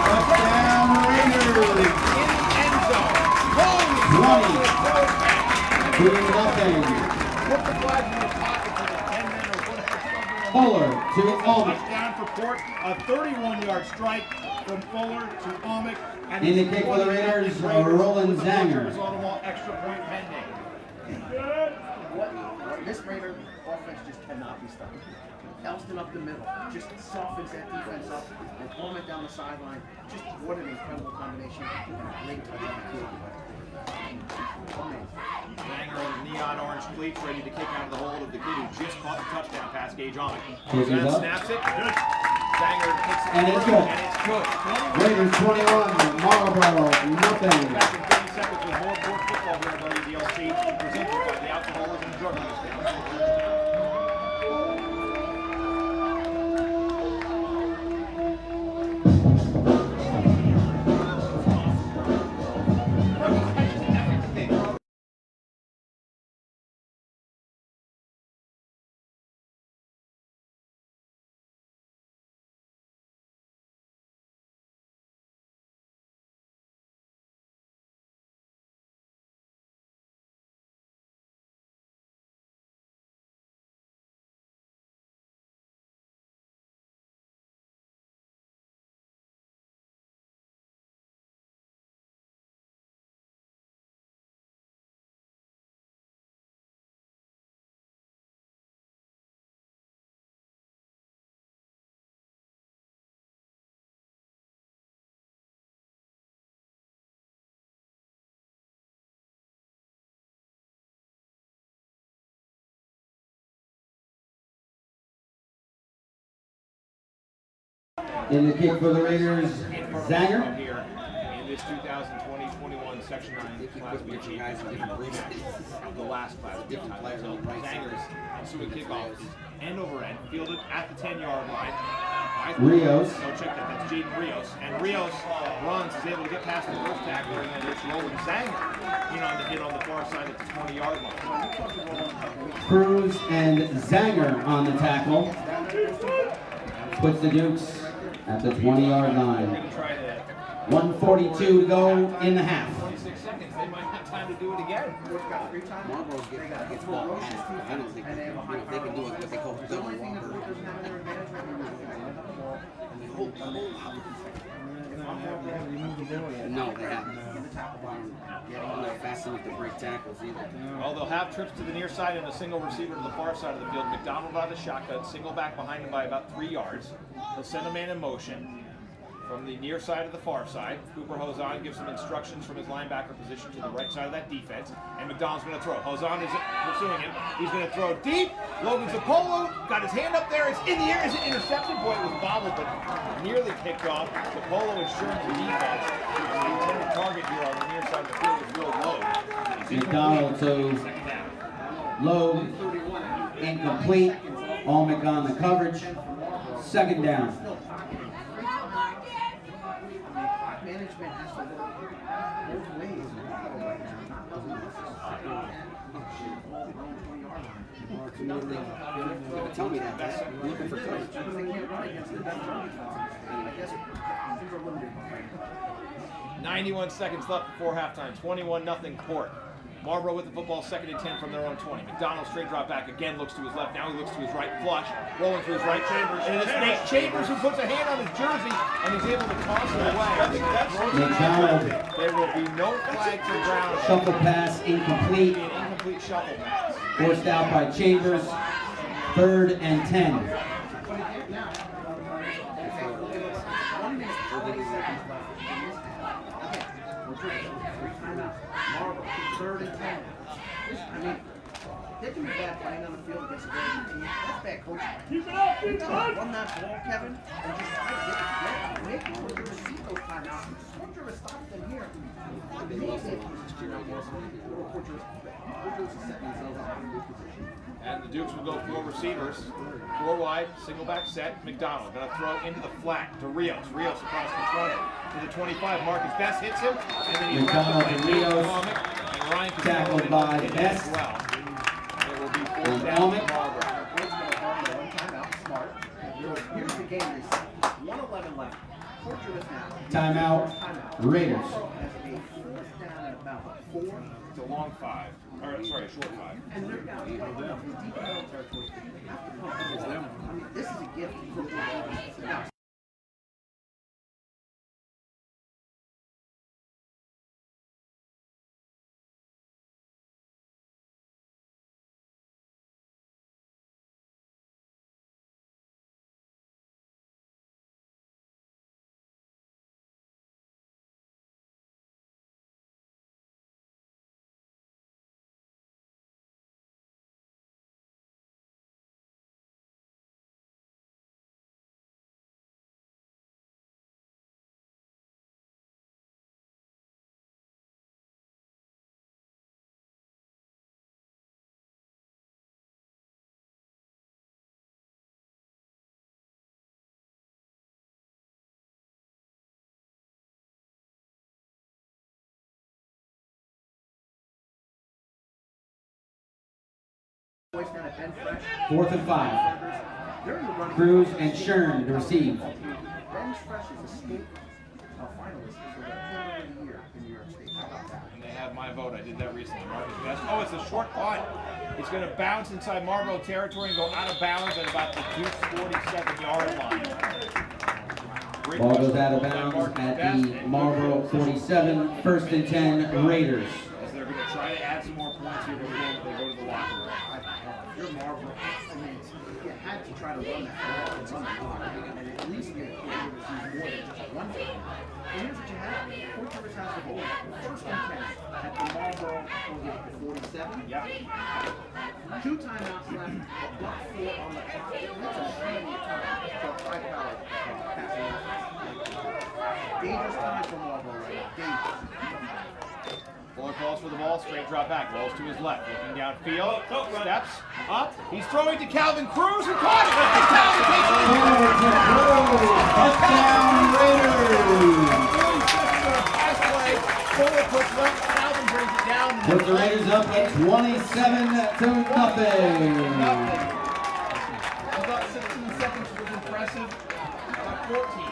Touchdown Raiders. In the end zone. Holy 20. 2-0. Put the flag in your pocket for the 10-man or whatever. Fuller to Amick. Touchdown for Port. A 31-yard strike from Fuller to Amick. And In the kick for the Raiders, Roland Zanger. Extra point pending. This Raider offense just cannot be stopped. Elston up the middle, just softens that defense up, and Holman down the sideline. Just what an incredible combination. Great touchdown. Zanger in the neon orange cleats, ready to kick out of the hold of the kid who just caught the touchdown pass, Gage Amick. Here's his up. Snaps it. Good. Zanger takes it. And it's good. And it's good. Raiders 21, Marlboro nothing. Back in 30 seconds with more football here on WDLC, presented by the Alcoholism and Drug Abuse. In the kick for the Raiders, Zanger. Here in this 2020-21 Section 9 Class B championship of the last Class B Different players title. on the right side. Zangers pursuing kickoffs end over end, fielded at the 10-yard line. Rios. So check that, that's Jaden Rios. And Rios runs, is able to get past the first tackler, and then it's rolling Zanger on the hit on the far side at the 20-yard line. Cruz and Zanger on the tackle. Puts the Dukes at the 20-yard We're line. going to try to 1:42 to go in the half. 26 seconds. They might have time to do it again. Marlboro gets ball back. I don't think they can do what they call double walker. No, they haven't. They're not fast enough to break tackles either. Well, they'll have trips to the near side and a single receiver to the far side of the field. McDonald by the shotgun, single back behind him by about 3 yards. He'll send a man in motion from the near side to the far side. Cooper Hozan gives some instructions from his linebacker position to the right side of that defense. And McDonald's going to throw. Hozan is pursuing him. He's going to throw deep. Logan Zapolo got his hand up there. It's in the air. Is it intercepted? Boy, it was bobbled, but nearly picked off. Zapolo ensuring the defense. The intended target here on the near side of the field is real low. McDonald to low, incomplete. Almec on the coverage. Second down. Management has to work both ways. Tell me that. I'm looking for coverage. They can't run against the best run defense. I guess things are a little bit behind. 91 seconds left before halftime. 21-0 Port. Marlboro with the football, 2nd and 10 from their own 20. McDonald straight drop back again, looks to his left. Now he looks to his right, flush, rolling to his right. Chambers. And it's Nate Chambers who puts a hand on his jersey and is able to toss it away. McDonald. There will be no flag for ground. Shuffle pass incomplete. An incomplete shuffle pass. Forced out by Chambers. 3rd and 10. Marlboro, 3rd and 10. I mean, they can be bad playing on the field against a very good team. That's bad coaching. Keep it up, keep it up. Run that ball, Kevin, and just try to get it together. Make sure you receive those timeouts. Porter has stopped them here. And the Dukes will go 4 receivers. 4 wide, single back set. McDonald going to throw into the flat to Rios. Rios across the 20 to the 25. Marcus Best hits him. And then he's McDonald wrapped up and by Rios. And Ryan Tackled Castillo by hit him Best. as well. It will be 4th And down to Almec. Marlboro. Timeout, smart. Here's the game reset. 1:11 left. Torture this now. Timeout. Raiders. Has a 4th down and about 4. It's a long 5. Or, sorry, a short 5. And they're down. In deep territory. They have to pump the ball. I mean, this is a gift. Now, boys down at Ben Fresh. 4th and 5. They're in the running. Cruz and Shern to receive. Ben Fresh is a state finalist for the Player of the Year in New York State. How about that? And they have my vote. I did that recently. Marcus Best. Oh, it's a short punt. It's going to bounce inside Marlboro territory and go out of bounds at about the Duke's 47-yard line. Great Ball rush goes out of by bounds Marcus at Best, the and Marlboro 47. 1st and 10 Raiders. As they're going to try to add some more points here before they go to the locker room. You're Marlboro. I mean, you had to try to run that ball and run that ball, and at least get more than just one time. And here's what you have. Fort Rivers has the ball. 1st and 10 at the Marlboro We'll get it to 47. Yeah. 2 timeouts left. A buck 4 on the clock. That's a plenty of time for a high-powered passing offense. Dangerous time for Marlboro right now. Dangerous. Fuller calls for the ball, straight drop back, rolls to his left, looking downfield, steps up, he's throwing to Calvin Cruz, who caught it! Calvin takes it! Touchdown Raiders! Fuller puts left, Calvin brings it down. Put the Raiders up at 27-0. I thought 16 seconds was impressive. 14.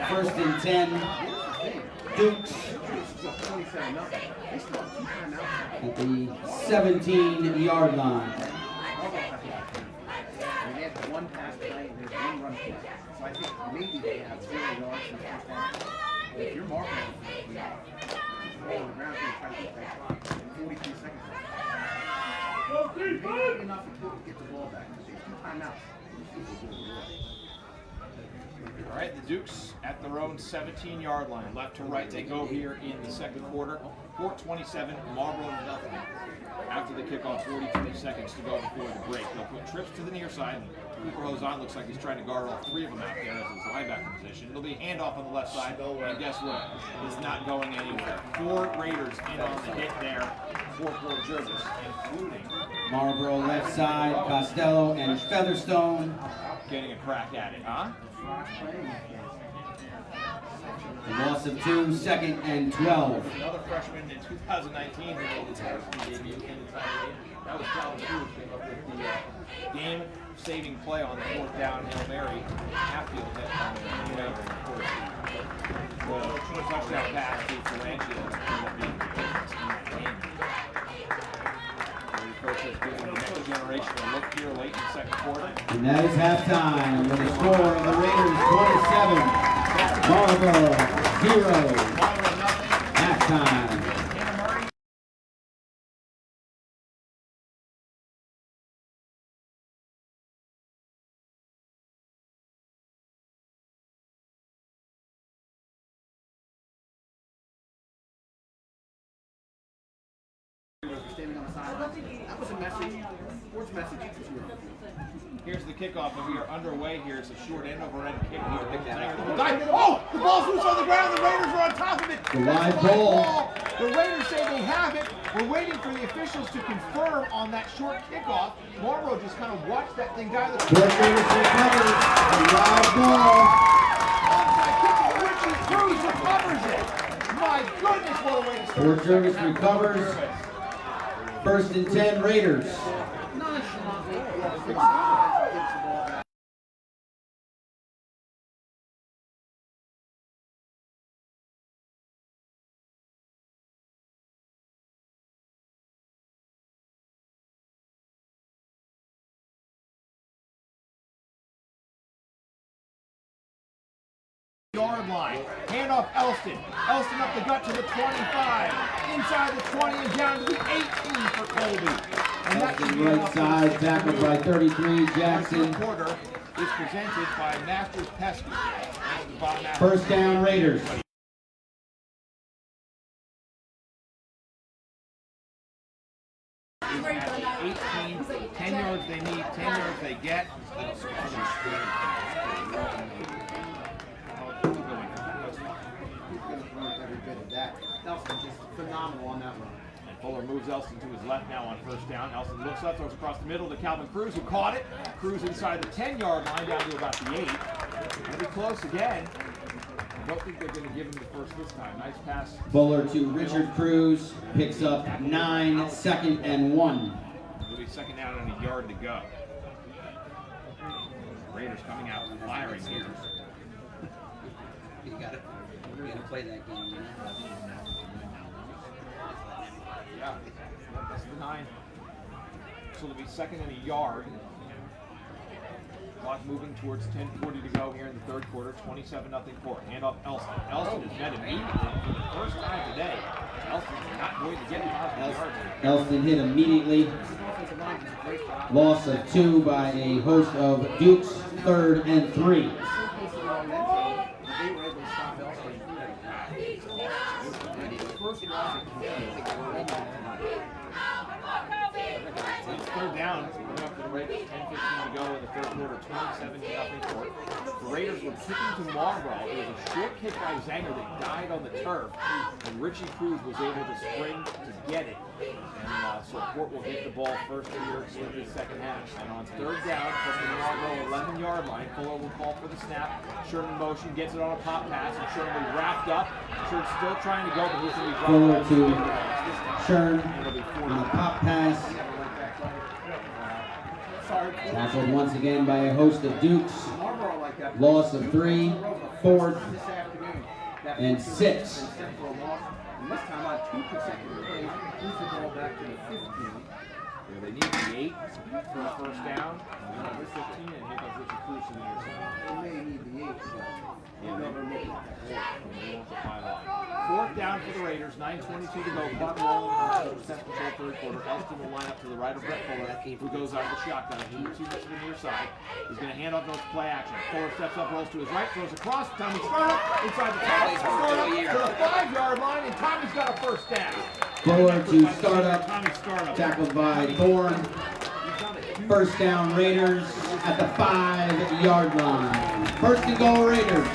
First and 10. Dukes at the 17-yard line. They had 1 pass play and there's 1 run play. So I think maybe they have 0 yards in the first half. If you're Marlboro, you roll the ground and try to get that clock in 43 seconds left. Maybe enough to get the ball back. Because there's 2 timeouts. All right, the Dukes at their own 17-yard line. Left to right, they go here in the second quarter. 4:27, Marlboro nothing. After the kickoff, 42 seconds to go before the break. They'll put trips to the near side. Cooper Hozon looks like he's trying to guard all 3 of them out there as his linebacker position. It'll be a handoff on the left side, and guess what? It's not going anywhere. 4 Raiders in on the hit there for Fort Jervis, including Marlboro left side, Costello and Featherstone. getting a crack at it, huh? A loss of 2, second and 12. Another freshman in 2019 who made his varsity debut in the title game. That was Calvin Cruz, came up with the game-saving play on the 4th down Hail Mary. Hatfield hit on the touchdown pass to Ferrantia ended up being the difference in that game. The coach has given the next generation a look here late in the second quarter. And that is halftime with a score of the Raiders 27, Marlboro 0. Halftime. Standing on the sideline. That was a message. Sports message. Here's the kickoff, and we are underway here. It's a short end-over-end kick here. Oh! The ball's loose on the ground. The Raiders are on top of it. The live ball. The Raiders say they have it. We're waiting for the officials to confirm on that short kickoff. Marlboro just kind of watched that thing die. Fort Davis recovers. A live ball. Richie Cruz recovers it. My goodness, what a way to start. Fort Jervis recovers. 1st and 10 Raiders. Nonchalantly walks the ball and gives the ball back. Yard line. Hand off Elston. Elston up the gut to the 25. Inside the 20 and down to the 18 for Colby. And that should be Right enough. side, tackled by 33, Jackson. Quarter is presented by Masters Pesky. 1st down Raiders. 18, 10 yards they need, 10 yards they get. Every bit of that. Elston just phenomenal on that run. And Fuller moves Elston to his left now on 1st down. Elston looks up, throws across the middle to Calvin Cruz, who caught it. Cruz inside the 10-yard line down to about the 8. It'll be close again. I don't think they're going to give him the first this time. Nice pass. Fuller to Richard Cruz, picks up 9, 2nd and 1. It'll be 2nd down and a yard to go. Raiders coming out firing here. You gotta play that game, you know? Yeah, that's the 9. So it'll be 2nd and a yard. Clock moving towards 10:40 to go here in the 3rd quarter. 27-0 Fort. Handoff Elston. Elston is met immediately for the first time today. Elston's not going to get positive yards. Elston hit immediately. Loss of 2 by a host of Dukes. 3rd and 3. They were able to stop Elston. First It's 3rd down. Coming up for the Raiders. 10:15 to go in the 3rd quarter. 27-0 Fort. The Raiders were kicking to Marlboro. It was a short kick by Zanger that died on the turf, and Richie Cruz was able to spring to get it. And so Fort will get the ball first here in the 2nd half. And on 3rd down, from the Marlboro 11-yard line, Fuller will call for the snap. Sherman motion, gets it on a pop pass, and Sherman will be wrapped up. Sherman's still trying to go, but he's going to be Fuller dropped. to Shern on a pop pass. Tackled once again by a host of Dukes. Loss of 3, 4th and 6. And this time on 2 consecutive plays, moves the ball back to the 15. Yeah, they need the 8 for the 1st down. Number 15, and here comes Richie Cruz to the near side. They may need the 8, but never make it. They want the pylon. 4th down for the Raiders, 9:22 to go. Clock rolling in the 2nd control 3rd quarter. Elston will line up to the right of Brett Fuller, who goes out of the shotgun. He moves to the near side. He's going to hand off those play action. Fuller steps up, rolls to his right, throws across. Tommy Startup inside the top. Startup to the 5-yard line, and Tommy's got a 1st down. Fuller to Startup. Tommy Startup. Tackled by Thorne. 1st down Raiders at the 5-yard line. 1st and goal Raiders.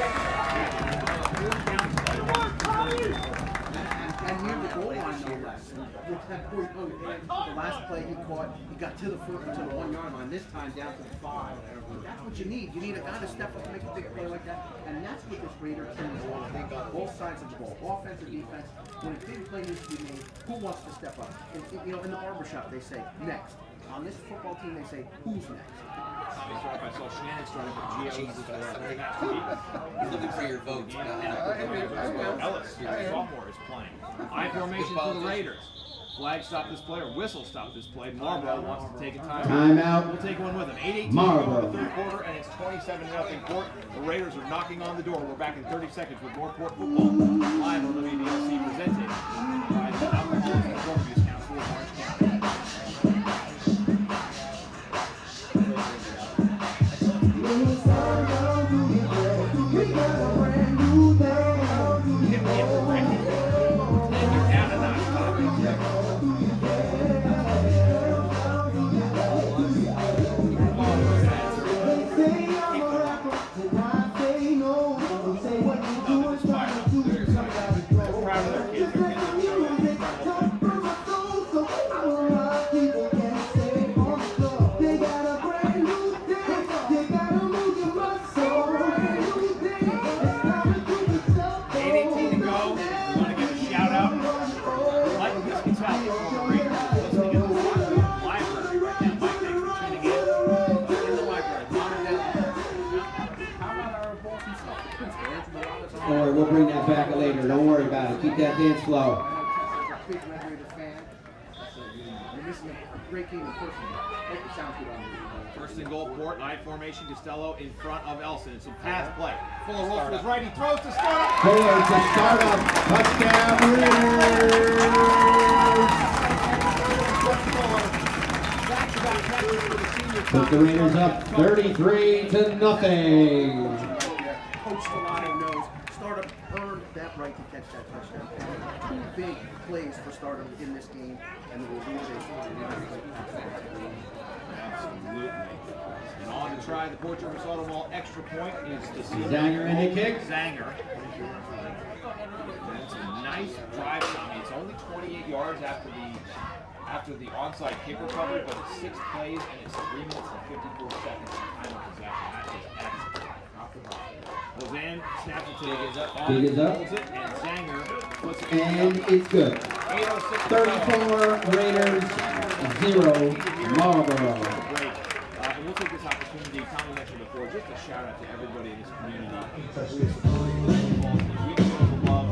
And near the goal line, no less. The last play he caught, he got to the 1-yard line. This time down to the 5. That's what you need. You need a guy to step up and make a big play like that. And that's what this Raider team is all about. They got both sides of the ball, offense and defense. When a big play needs to be made, who wants to step up? In the barbershop, they say next. On this football team, they say who's next. I saw Shannon starting with Jesus, He's looking for your vote. Ellis, the sophomore, is playing. I formation for the Raiders. Flag stop this play, or whistle stop this play. Marlboro wants to take a timeout. Timeout. We'll take one with him. 8:18 to go Marlboro. in the 3rd quarter, and it's 27-0 Port. The Raiders are knocking on the door. We're back in 30 seconds with more Port football. Live on WDLC, presented by the Alcohol Abuse Council of Orange County. Proud of their kids. Their kids are to pack it later. Don't worry about it. Keep that dance flow. I know Keith's a big Red Raider fan. So you're missing a great game in person. Hope it sounds good on you. First and goal, Port, I formation, Costello in front of Elson. It's a pass play. Fuller rolls to his right, he throws to start. Fuller to start up. Touchdown, Raiders! Put the Raiders up 33-0. Coach Stellato knows Stardom earned that right to catch that touchdown. Two big plays for Stardom in this game, and the organization. Absolutely. And on to try the Port Jervis Auto Mall extra point is the Zanger in the kick. Zanger. It's a nice drive. I mean, it's only 28 yards after the onside kick recovery, but it's 6 plays and it's 3 minutes and 54 seconds of time of possession. That is excellent. Lozanne snaps it to Dig is up. holds it, and Zanger puts it And it's good. 34 Raiders, 0 Marlboro. Great. And we'll take this opportunity, Tommy mentioned before, just a shout out to everybody in this community who is supporting the football team. We show the love.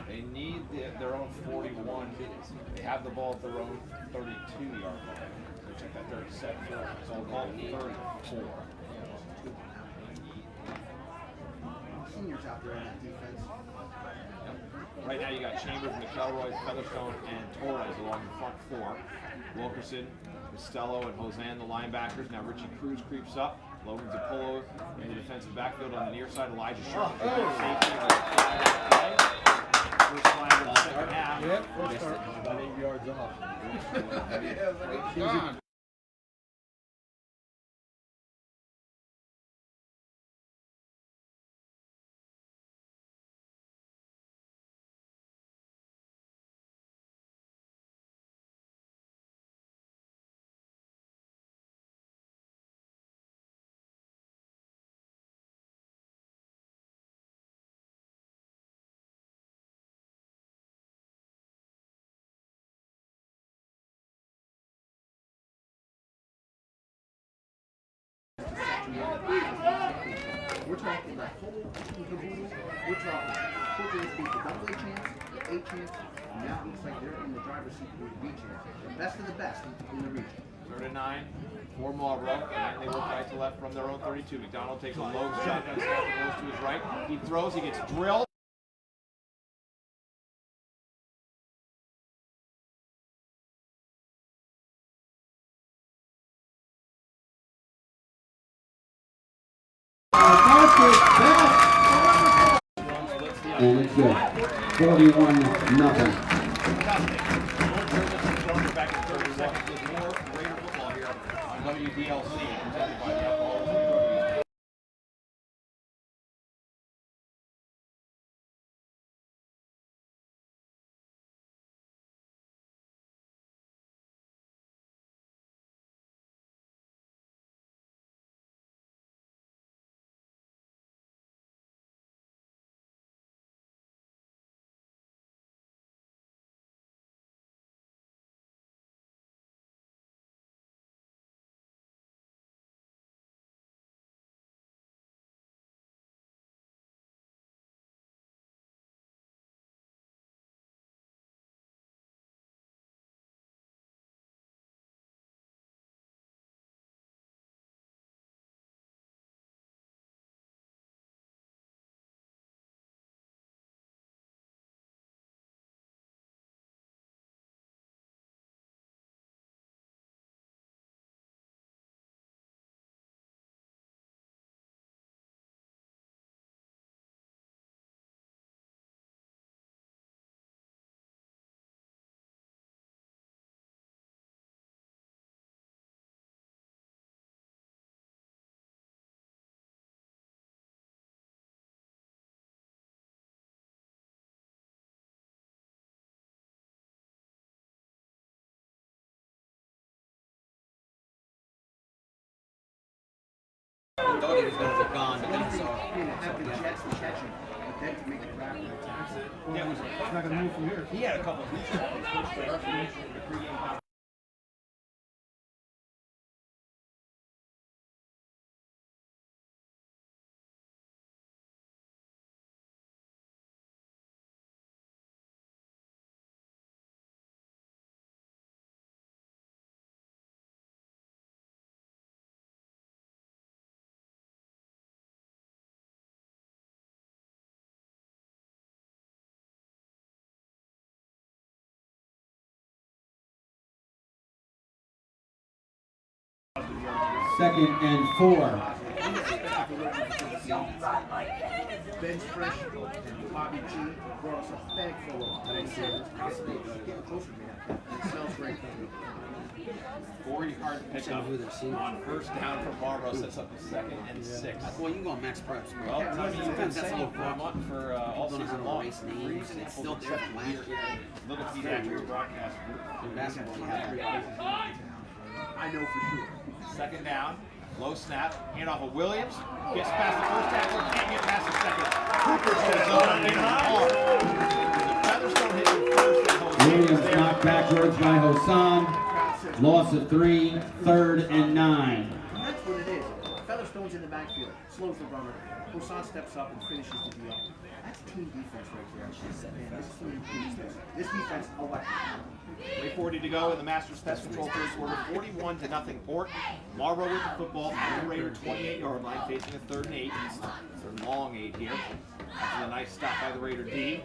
They need their own 41. They have the ball at their own 32-yard line. So check that 37. So I'll call it 34. Seniors out there on that defense. Right now you got Chambers, McElroy, Featherstone, and Torres along the front four. Wilkerson, Costello, and Hosanna, the linebackers. Now Richie Cruz creeps up. Logan Zapolo in the defensive backfield on the near side. Elijah Sharp, safety. First flag of the second half. Yep, first start. About 8 yards off. We're talking the whole caboodle. We're talking Portuguese beat the double A champs, the A champs, and now it looks like they're in the driver's seat with the B champs. The best of the best in the region. 3rd and 9 for Marlboro, and they look right to left from their own 32. McDonald takes a low shotgun snap and goes to his right. He throws, he gets drilled. And it's good. 41-0. Back in 30 seconds with more Raider football here on WDLC, presented by the Alcohol. I thought he was going to be gone, but then he saw Have the Jets to catch him, but then to make it back. Yeah, he's not going to move from here. He had a couple of weeks ago. He coached the pregame conference. Second and 4. Ben's fresh and Bobby G brought us a bag full of it. Getting closer to me now. It smells great. 4-yard pickup on 1st down for Marlboro, sets up the 2nd and 6. well, you can go on Max Preps. Well, I mean, sometimes that's a little fun for all don't know how season to long. erase names, and it's still there from last year. Little pediatric broadcast. In basketball, you have to. I know for sure. 2nd down, low snap, hand off of Williams, gets past the first tackler, can't get past the second. Cooper's in the zone, in hard. The Featherstone hit him first, and Jose Williams was there. knocked backwards by Hassan. Loss of 3. 3rd and 9. And that's what it is. Featherstone's in the backfield, slows the runner. Hassan steps up and finishes the deal. That's team defense right there. Man, this defense, oh wow. 3:40 to go in the Masters Pest Control first quarter. 41-0 Port. Marlboro with the football at the Raider 28-yard line, facing a 3rd and 8. It's a long 8 here. After a nice stop by the Raider D.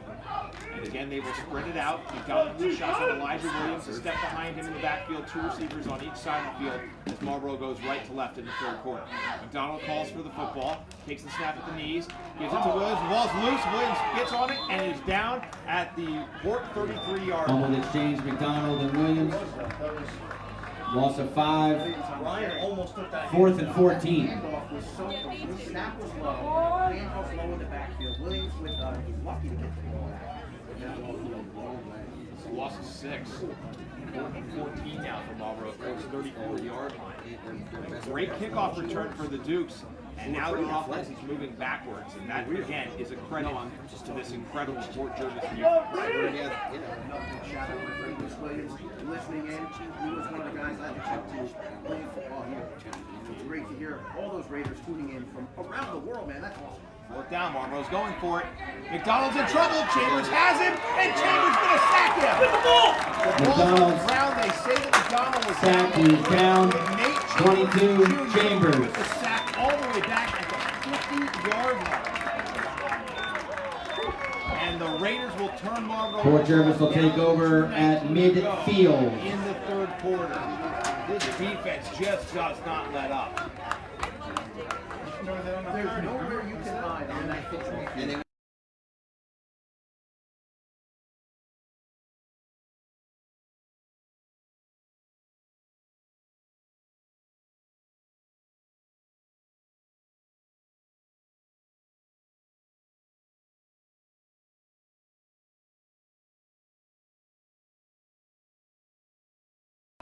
And again, they will spread it out. You've got 2 shots on Elijah Williams, a step behind him in the backfield, 2 receivers on each side of the field as Marlboro goes right to left in the 3rd quarter. McDonald calls for the football, takes the snap at the knees, gives it to Williams. The ball's loose. Williams gets on it and is down at the Port 33-yard line. Fumble exchange, McDonald and Williams. Loss of 5. Ryan almost took that. 4th and 14. Handoff was so the snap was low, handoff low in the backfield. Williams with lucky to get the ball back. It's a loss of 6. 14 now for Marlboro, approach 34-yard line. Great kickoff return for the Dukes. And now the offense is moving backwards, and that again is a credit to this incredible Fort Jervis youth. Shout out my friend Bruce Williams listening in. He was one of the guys I had to check to playing football here. It's great to hear all those Raiders tuning in from around the world, man. That's awesome. Fourth down, Marlboro's going for it. McDonald's in trouble. Chambers has him, and Chambers gonna sack him. With the ball. The ball's on the ground. They say that McDonald was Sack is down. Nate 22 Jr. Chambers. with the sack all the way back at the 50-yard line. And the Raiders will turn Marlboro. Fort Jervis will take over at midfield. In the third quarter. This defense just does not let up. There's nowhere you can hide on that football field.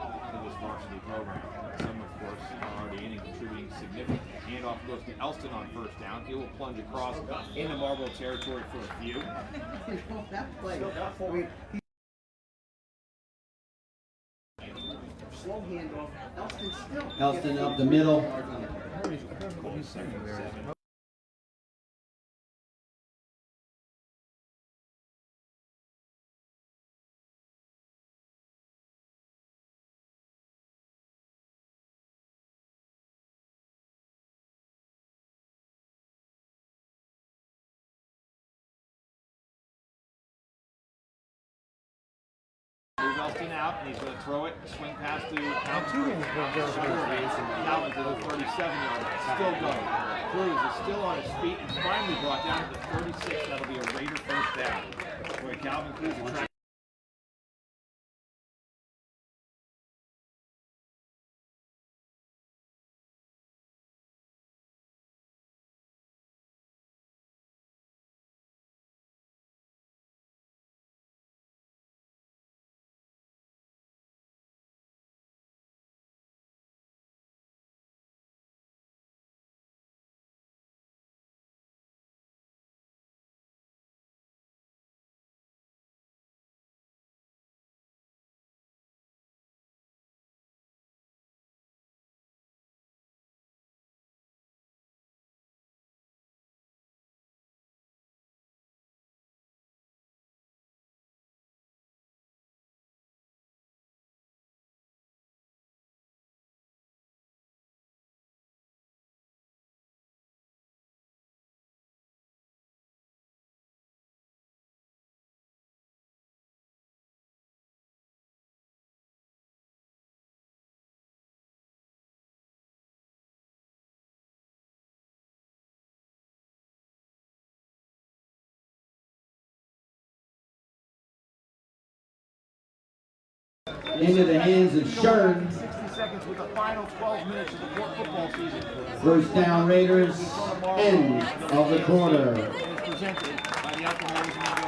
To this varsity program. Some, of course, are already in and contributing significantly. Handoff goes to Elston on first down. He will plunge across into Marlboro territory for a few. That play. Slow handoff. Elston still. Elston up the middle. Here's Elston out, and he's going to throw it. Swing pass to Calvin to the 37-yard line. Still going. Cruz is still on his feet and finally brought down to the 36. That'll be a Raider first down. Boy, Calvin Cruz attracts. Into the hands of Shern. 60 seconds with the final 12 minutes of the football season. First down Raiders. End of the quarter. It's presented by the Alpha Raiders and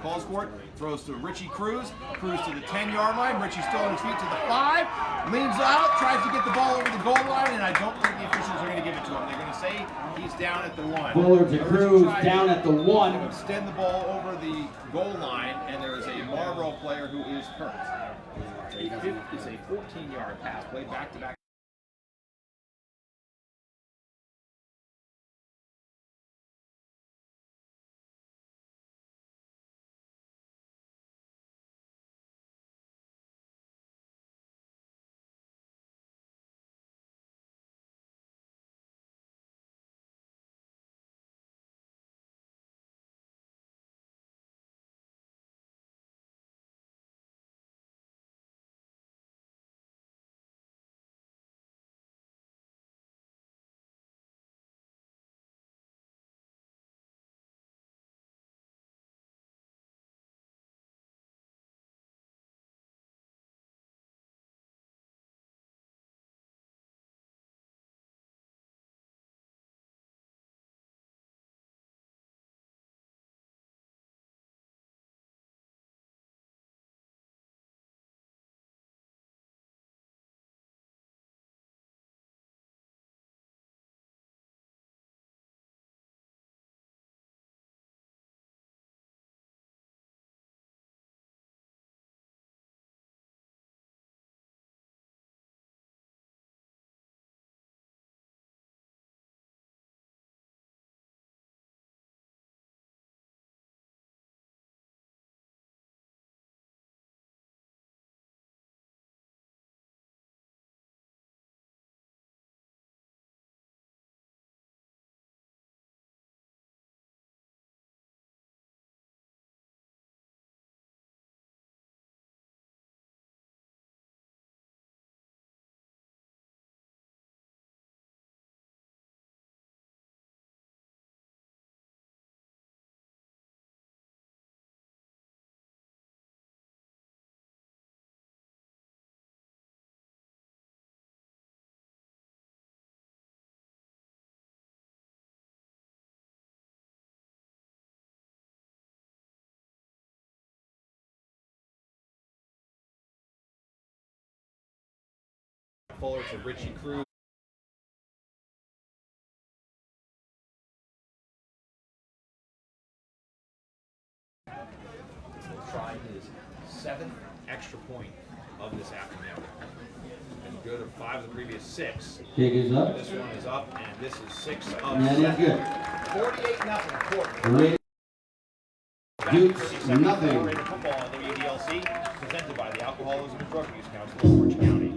calls for it. Throws to Richie Cruz. Cruz to the 10-yard line. Richie still on his feet to the 5. Leans out, tries to get the ball over the goal line, and I don't think the officials are going to give it to him. They're going to say he's down at the 1. Fuller to Cruz, down at the 1. To extend the ball over the goal line, and there is a Marlboro player who is hurt. It's a 14-yard pass, played back-to-back. Fuller to Richie Cruz. Try his 7th extra point of this afternoon. Been good of 5 of the previous 6. Kick is up. This one is up, and this is 6 of And that is 7. good. 48-0 quarter. Great. Dukes, nothing. Football on WDLC, presented by the Alcoholism and Drug Abuse Council of Orange County.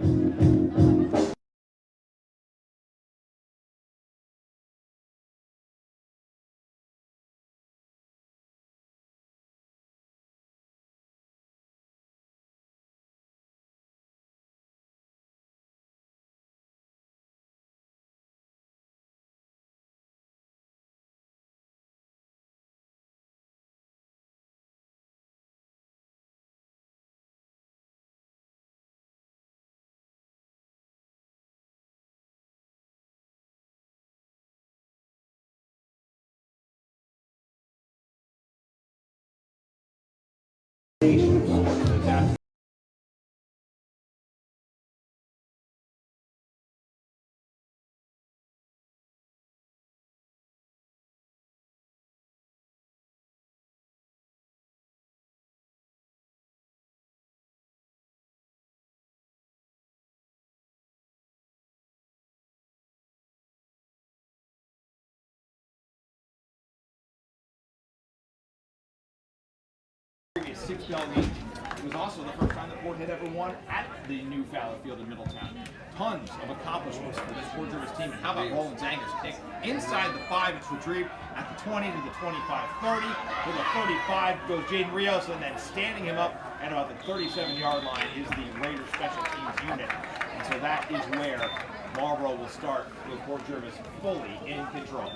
Previous 6-bell meet. It was also the first time the Ford had ever won at the new Fowler Field in Middletown. Tons of accomplishments for this Ford Rivers team. And how about Roland Zanger's kick inside the 5? It's retrieved at the 20 to the 25-30. To the 35 goes Jaden Rios, and then standing him up at about the 37-yard line is the Raiders special teams unit. And so that is where Marlboro will start with Fort Jervis fully in control.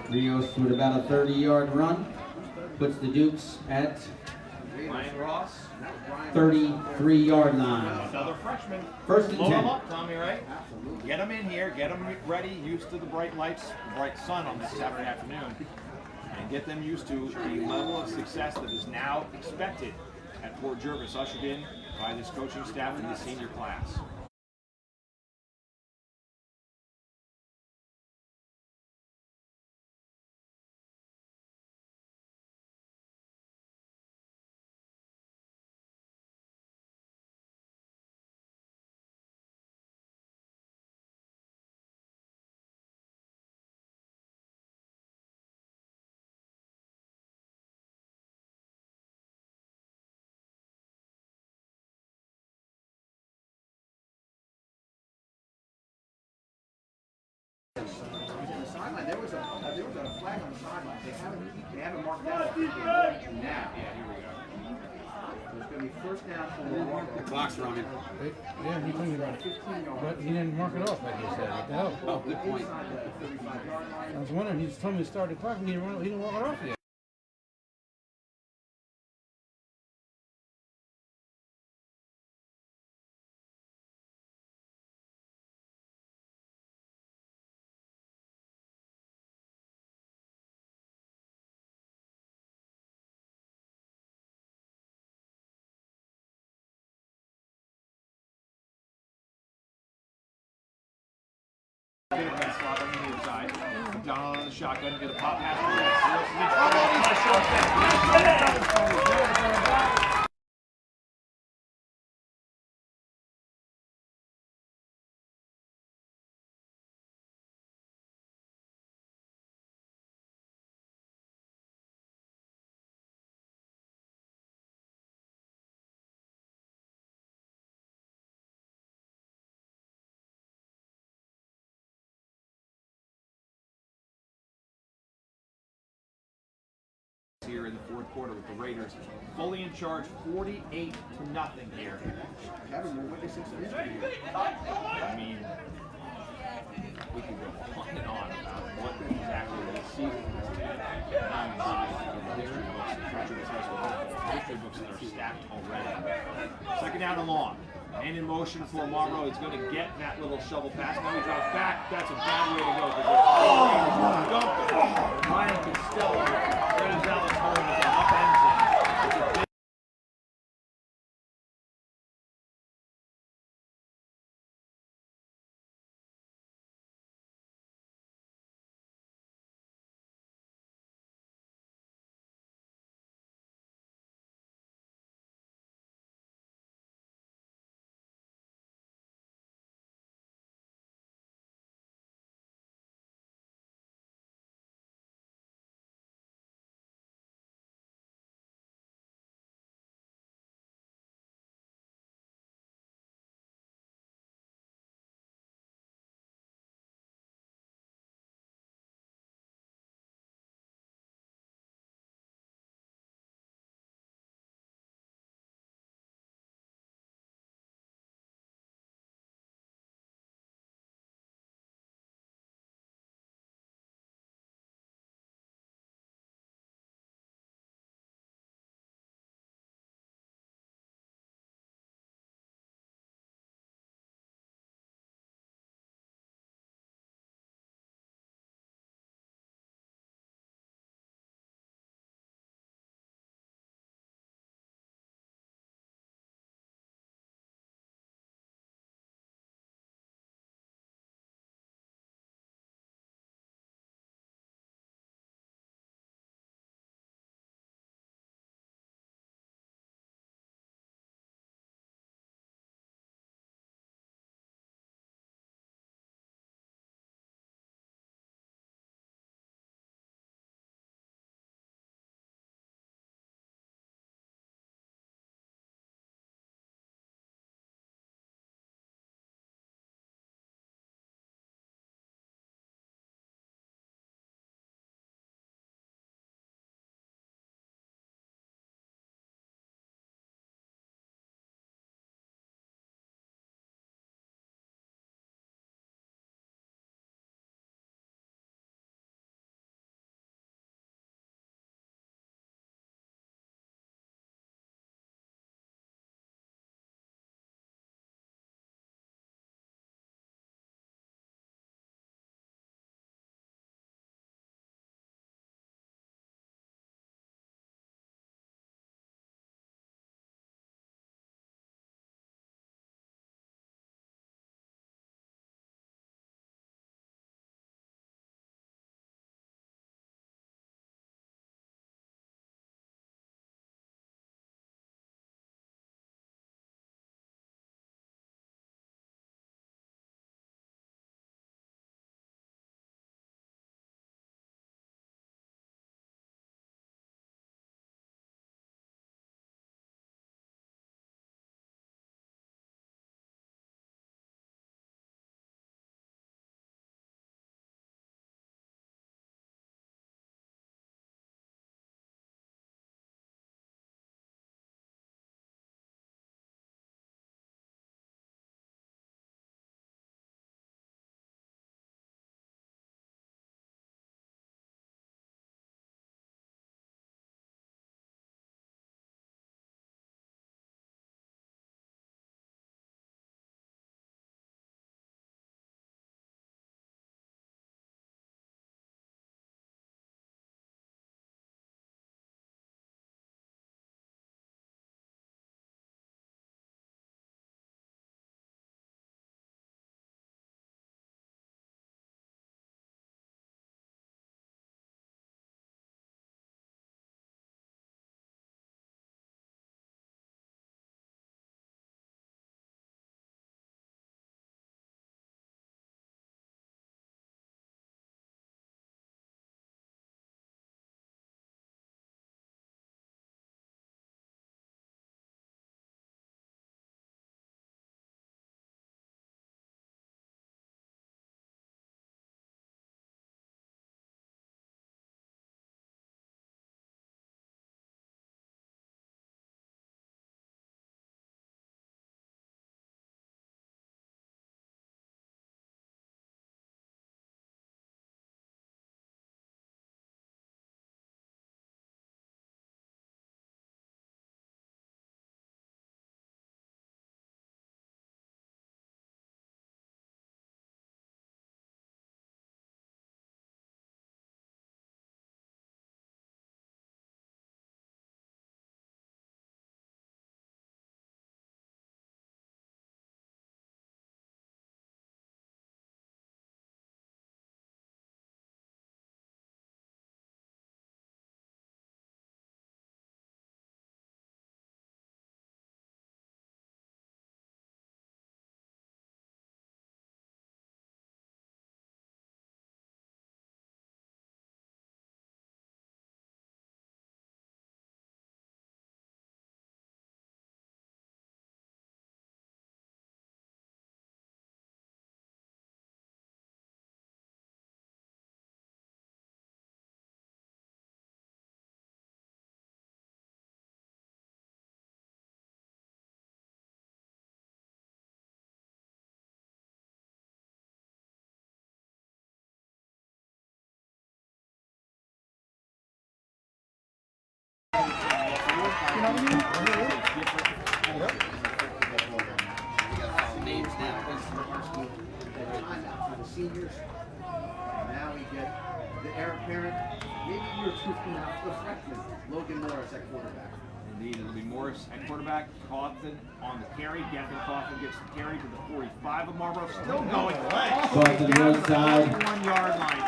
Rios with about a 30-yard run. Puts the Dukes at Ryan Ross, 33-yard line. another freshman. First and Load 10. them up, Tommy, right? Get them in here, get them ready, used to the bright lights, the bright sun on this Saturday afternoon. And and get them used to the level of success that is now expected at Port Jervis, ushered in by this coaching staff and this senior class. Sideline. There was a flag on the sideline. They haven't marked that off. Now. Yeah, here we go. There's going to be first down for Marlboro. The clock's running. Yeah, he told me about it. 15 yards. But he didn't mark it off like he said. What the hell? Oh, good point. Inside the 35-yard line. I was wondering, he just told me to start the clock and he didn't walk it off yet. Slot on the near side. Donald on the shotgun, get a pop pass. Wilson's in trouble. He's a short pass. Here in the fourth quarter with the Raiders fully in charge, 48-0 here. Having more witnesses to this video. I mean, we could go on and on about what exactly this season has been. The history books, the Frederick's High School history books that are stacked already. Second down and long. And in motion for Marlboro, he's going to get that little shovel pass. Now he drops back. That's a bad way to go. Ryan Costello, Gonzalez home with an up end. You know what I mean? Names now. Timeout for the seniors. And now we get the heir apparent, maybe year two from now, the freshman, Logan Morris at quarterback. Indeed, it'll be Morris at quarterback, Coffin on the carry. Devin Coffin gets the carry to the 45 of Marlboro. Still going. Coffin Down to the roadside. 41-yard line.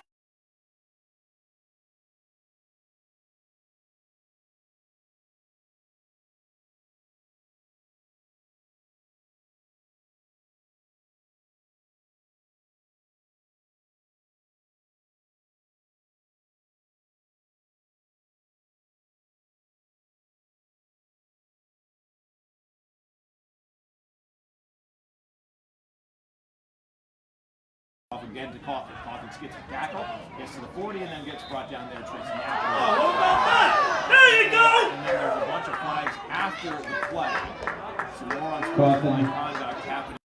Again to Coffin. Coffin gets a tackle, gets to the 40, and then gets brought down there. Tracy Knapp. Oh, what about that? There you go! And then there's a bunch of flags after the play. Some more on Coffin. conduct happening.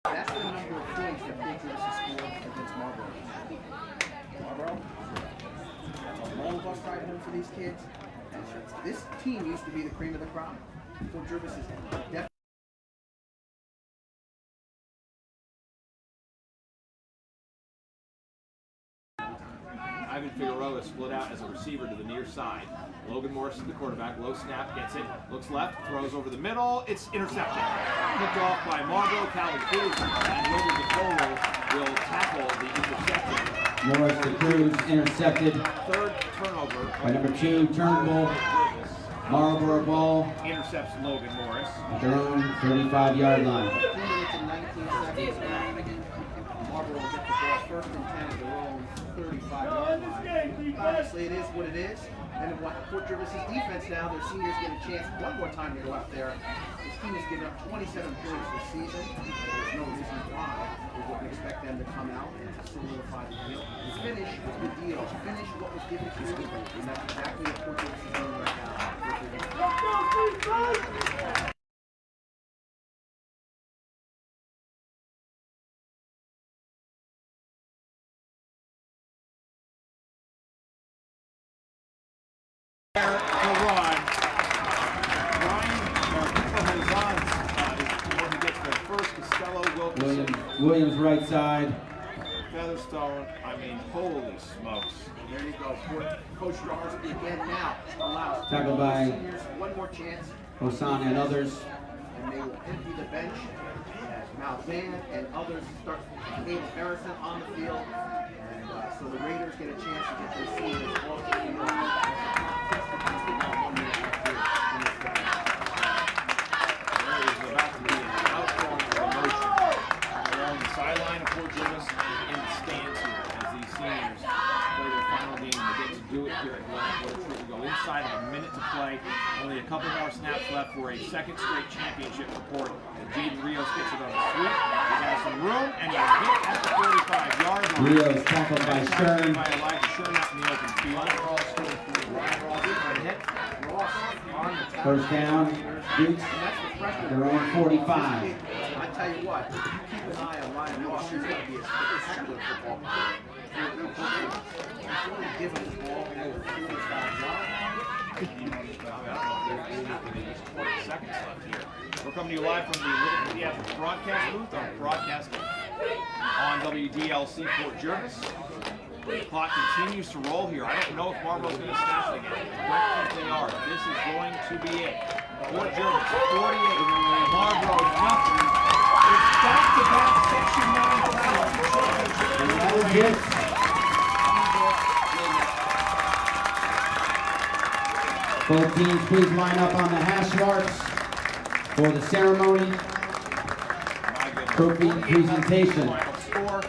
That's the number of points that Big Rivers has scored against Marlboro. Marlboro, that's a long bus ride home for these kids. And this team used to be the cream of the crop. Fort Jervis is definitely. Ivan Figueroa split out as a receiver to the near side. Logan Morris is the quarterback. Low snap, gets it, looks left, throws over the middle. It's intercepted. Picked off by Marlboro. Calvin Cruz and Wilbur DeColo will tackle the interception. Morris to Cruz, intercepted. Third turnover. By number 2, Turnbull. Marlboro ball Intercepts Logan Morris. at their own 35-yard line. 2 minutes and 19 seconds. Marlboro will get the ball first and 10 at their own 35-yard line. Obviously, it is what it is. And what Fort Jervis' defense now, their seniors get a chance one more time to go out there. This team has given up 27 points this season. There's no reason why we wouldn't expect them to come out and solidify the deal. Finish the deal. Finish what was given to you. And that's exactly what Fort Jervis is doing right now. To run. Ryan Hozan is the one who gets there first. Costello, Wilkinson, Williams right side. Featherstone. I mean, holy smokes. There you go. Coach Straharsky again now allows Tackled by seniors one more chance. Hosan and others. And they will empty the bench as Malvan and others start Caleb Harrison on the field. And so the Raiders get a chance to get their seniors off the field. There is about to be an outpouring of emotion along the sideline of Fort Jervis and in the stands here as these seniors play their final game. They get to do it here at Gwinnett. What a treat. We go inside of a minute to play. Only a couple more snaps left for a second straight championship report. And Jaden Rios gets it on the sweep. He has some room and he's hit at the 45-yard line. Rios tackled by Stern. By Elijah Sherman out in the open field. Hit. First down, Dukes, their own 45. I tell you what, keep an eye on Ryan Ross. He's going to be a spectacular football player. He's only given the ball over 45 yards. Seconds left here. We're coming to you live from the Little Theatrical broadcast booth on broadcasting on WDLC Fort Jervis. The clock continues to roll here. I don't know if Marlboro's going to snap it again. I don't think they are. This is going to be it. Fort Jervis 48, Marlboro nothing. It's back-to-back Section 9 And that was it. Both teams, please line up on the hash marks for the ceremony. Trophy presentation. Final score.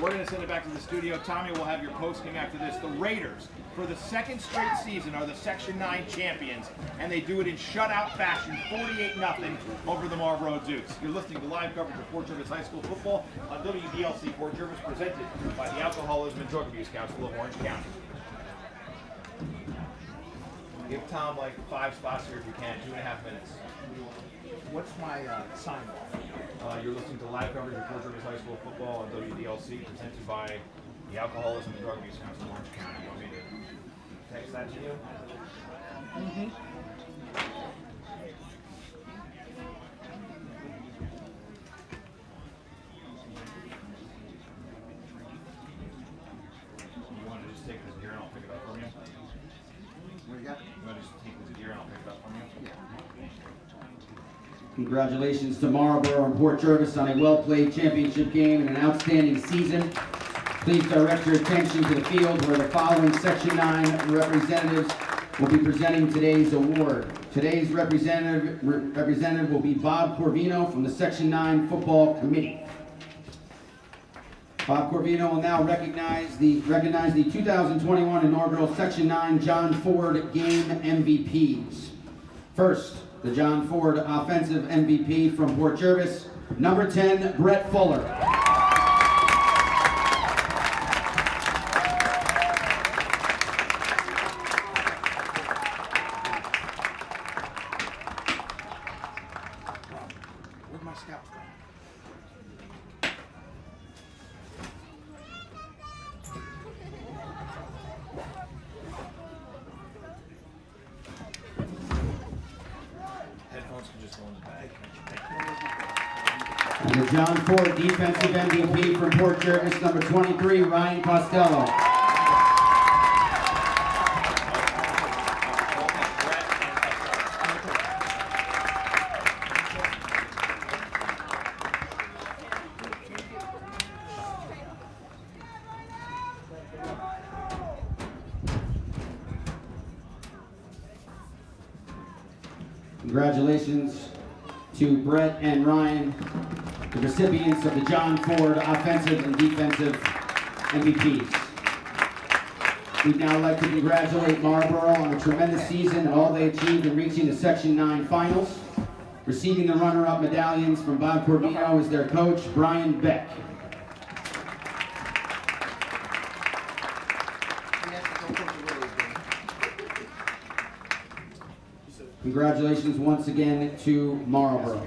We're going to send it back to the studio. Tommy will have your post-game after this. The Raiders, for the second straight season, are the Section 9 champions, and they do it in shutout fashion, 48-0 over the Marlboro Dukes. You're listening to live coverage of Port Jervis High School football on WDLC Port Jervis, presented by the Alcoholism and Drug Abuse Council of Orange County. Give Tom like 5 spots here if you can, 2.5 minutes. What's my sign off? You're listening to live coverage of Port Jervis High School football on WDLC, presented by the Alcoholism and Drug Abuse Council of Orange County. You want me to text that to you? Mm-hmm. You want to just take this gear and I'll pick it up from you? What do you got? You want to just take this gear and I'll pick it up from you? Yeah. Congratulations to Marlboro and Port Jervis on a well-played championship game and an outstanding season. Please direct your attention to the field where the following Section 9 representatives will be presenting today's award. Today's representative will be Bob Corvino from the Section 9 Football Committee. Bob Corvino will now recognize the 2021 inaugural Section 9 John Ford Game MVPs. First, the John Ford Offensive MVP from Port Jervis, number 10, Brett Fuller. Where'd my scouts go? Headphones can just go in the bag. And the John Ford Defensive MVP from Port Jervis, number 23, Ryan Costello. Congratulations to Brett and Ryan, the recipients of the John Ford Offensive and Defensive MVPs. We'd now like to congratulate Marlboro on a tremendous season and all they achieved in reaching the Section 9 finals. Receiving the runner-up medallions from Bob Corvino is their coach, Brian Beck. Congratulations once again to Marlboro.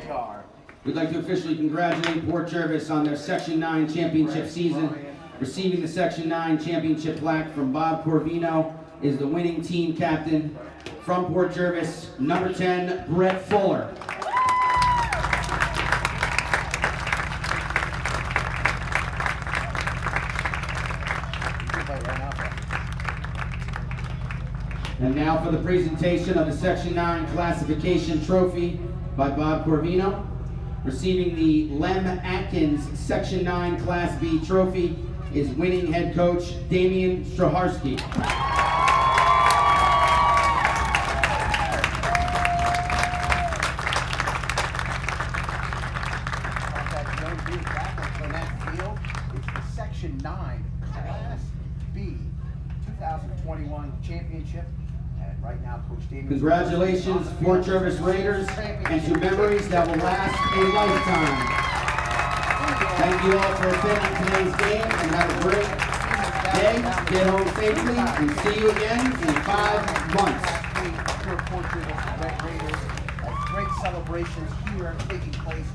We'd like to officially congratulate Port Jervis on their Section 9 championship season. Receiving the Section 9 championship plaque from Bob Corvino is the winning team captain from Port Jervis, number 10, Brett Fuller. And now for the presentation of the Section 9 classification trophy by Bob Corvino. Receiving the Lem Atkins Section 9 Class B trophy is winning head coach Damian Straharski. It's the Section 9 Class B 2021 championship. And right now, Coach Damian. Congratulations, Port Jervis Raiders, and to memories that will last a lifetime. Thank you all for attending today's game, and have a great day. Get home safely, and see you again in 5 months. Great celebrations here taking place.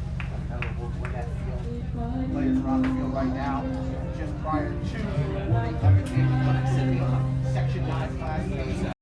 We'll win that field. Players are on the field right now. Just prior to awarding everything, Section 9 Class A